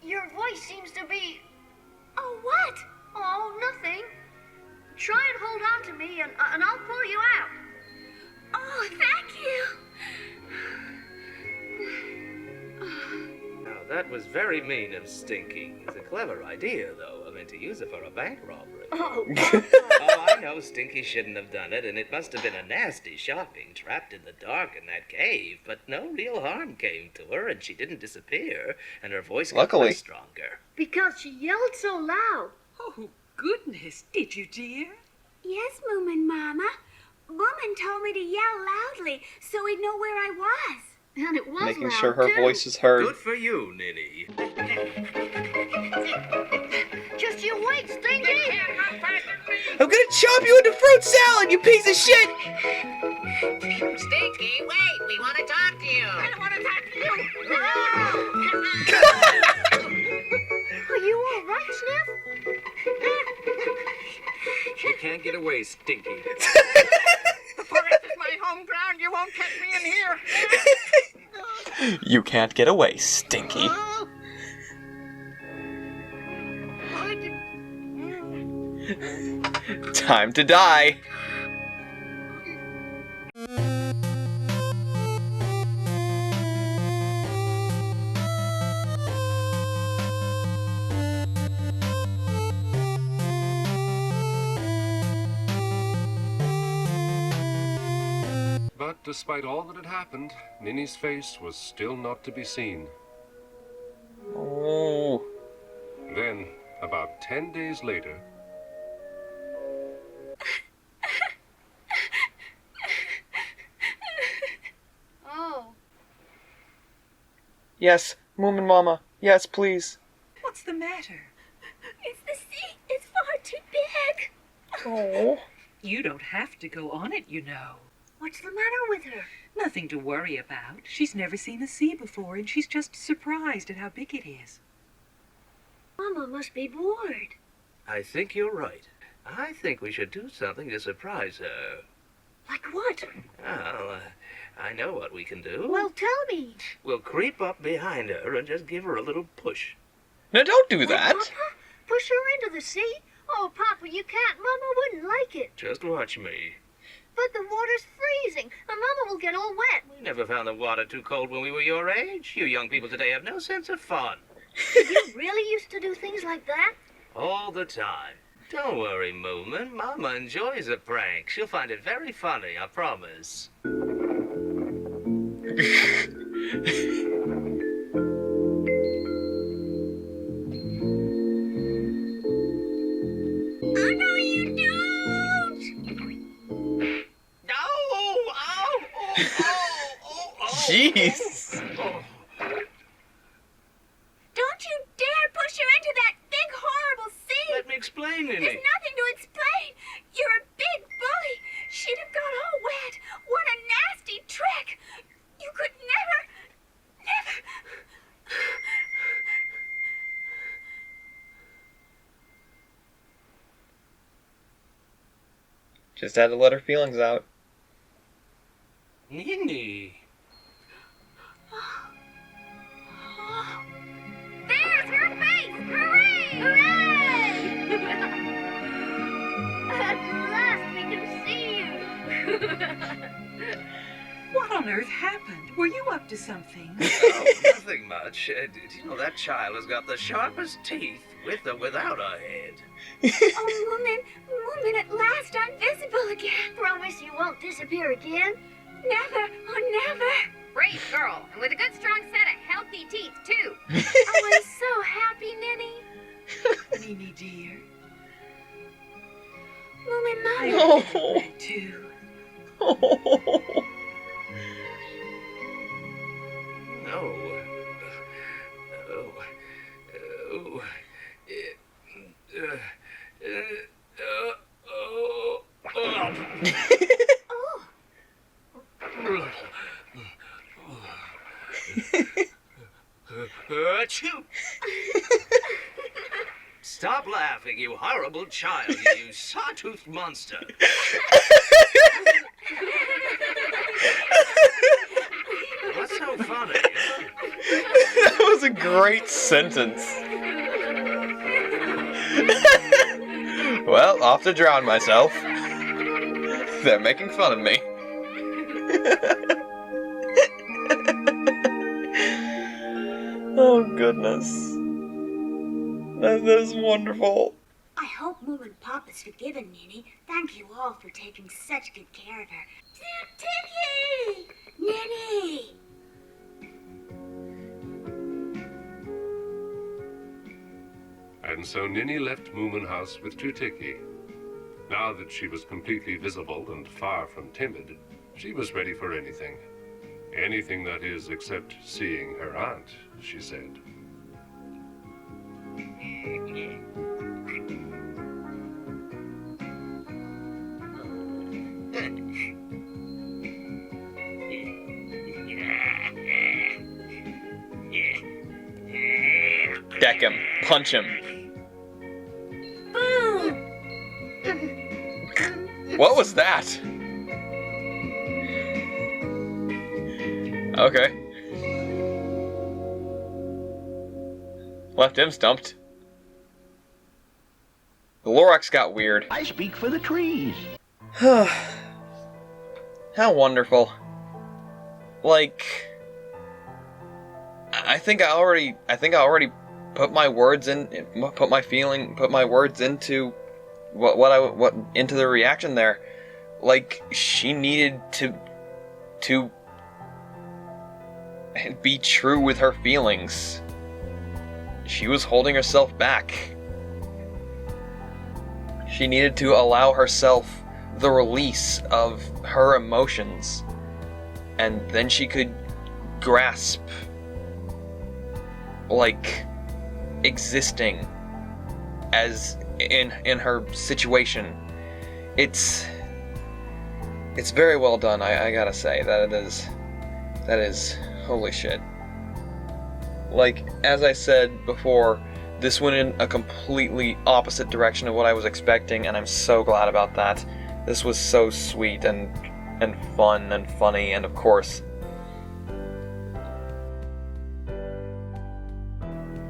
Your voice seems to be... Oh, what? Oh, nothing. Try and hold on to me, and I'll pull you out. Oh, thank you. Now, that was very mean of Stinky. It's a clever idea, though. I mean, to use it for a bank robbery. Oh, Oh, I know Stinky shouldn't have done it, and it must have been a nasty shot being trapped in the dark in that cave, but no real harm came to her, and she didn't disappear, and her voice got Luckily. much stronger. because she yelled so loud. Oh, goodness, did you, dear? Yes, Moomin, Mama. Moomin told me to yell loudly so we'd know where I was. And it was Making loud, sure her too. voice is heard. Good for you, Ninny. Just you wait, Stinky! I'm gonna chop you into fruit salad, you piece of shit! Stinky, wait, we want to talk to you. I don't want to talk to you. Are you all right, Sniff? You can't get away, Stinky. The forest is my home ground. You won't catch me in here. You can't get away, Stinky. Time to die. But despite all that had happened, Ninny's face was still not to be seen. Oh. Then, about 10 days later, Oh. Yes, Moomin Mama. Yes, please. What's the matter? It's the sea. It's far too big. Oh. You don't have to go on it, you know. What's the matter with her? Nothing to worry about. She's never seen the sea before, and she's just surprised at how big it is. Mama must be bored. I think you're right. I think we should do something to surprise her. Like what? Well, I know what we can do. Well, tell me. We'll creep up behind her and just give her a little push. No, don't do What, that. Papa? Push her into the sea? Oh, Papa, you can't. Mama wouldn't like it. Just watch me. But the water's freezing, and Mama will get all wet. We never found the water too cold when we were your age. You young people today have no sense of fun. You really used to do things like that? All the time. Don't worry, Moomin. Mama enjoys a prank. She'll find it very funny, I promise. Oh, no, you don't! No! Oh! Oh! Oh! Oh! Jeez. Don't you dare push her into that big, horrible sea! Let me explain, There's Ninny. nothing to explain. You're a big bully. She'd have got all wet. What a nasty trick. You could never. Just had to let her feelings out. Ninny. There's her face! Hooray! Hooray! At last we can see you! What on earth happened? Were you up to something? Oh, nothing much. You know, that child has got the sharpest teeth, with or without a head. Oh, Moomin, at last I'm visible again. Promise you won't disappear again? Never, oh, never. Brave girl, and with a good strong set of healthy teeth, too. Oh, I'm so happy, Ninny. Mimi, dear. Moomin I Mama. Oh. feel that too. No. Oh. Oh. Achoo! Stop laughing, you horrible child, you sawtoothed monster. What's so funny? That was a great sentence. Well, off to drown myself. They're making fun of me. Oh, goodness. That is wonderful. I hope Moomin Papa's forgiven Ninny. Thank you all for taking such good care of her. Tiki! Ninny! And so Ninny left Moomin House with Tutiki. Now that she was completely visible and far from timid, she was ready for anything. Anything, that is, except seeing her aunt, she said. Deck him. Punch him. What was that? Okay. Left him stumped. The Lorax got weird. I speak for the trees. How wonderful. Like, I think I already put my words in, put my words into what into the reaction there. Like, she needed to be true with her feelings. she was holding herself back. She needed to allow herself the release of her emotions, and then she could grasp, like, existing as in her situation. It's very well done, I gotta say. That is holy shit. Like, as I said before, this went in a completely opposite direction of what I was expecting, and I'm so glad about that. This was so sweet and fun and funny, and of course,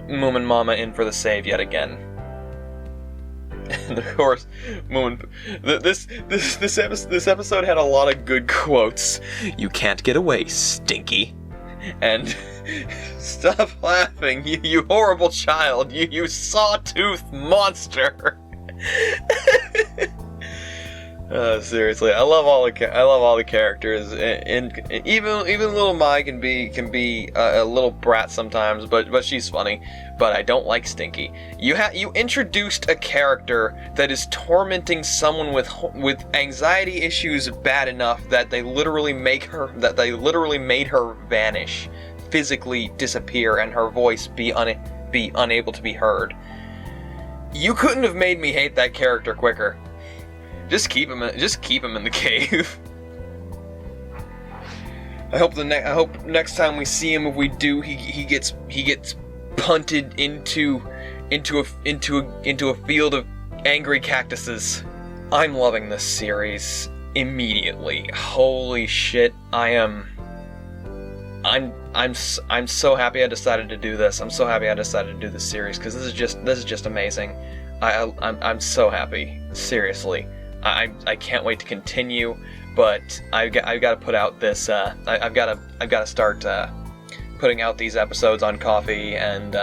Moomin Mama in for the save yet again. And of course, Moomin. This episode had a lot of good quotes. "You can't get away, Stinky," and "Stop laughing, you horrible child, you sawtooth monster." Seriously, I love all the characters, and even little Mai can be a little brat sometimes, but she's funny. But I don't like Stinky. You introduced a character that is tormenting someone with anxiety issues bad enough that they literally made her vanish, physically disappear, and her voice be unable to be heard. You couldn't have made me hate that character quicker. Just keep him in the cave. I hope next time we see him, if we do, he gets punted into a field of angry cactuses. I'm loving this series immediately. Holy shit, I'm so happy I decided to do this. I'm so happy I decided to do this series, because this is just amazing. I'm so happy. Seriously. I can't wait to continue, but I've got to put out this. I've got to start putting out these episodes on Coffee and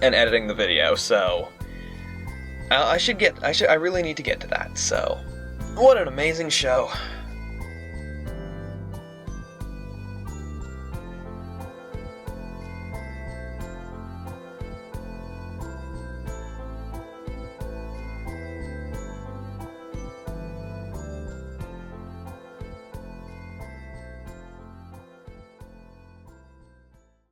editing the video. So I really need to get to that. So what an amazing show.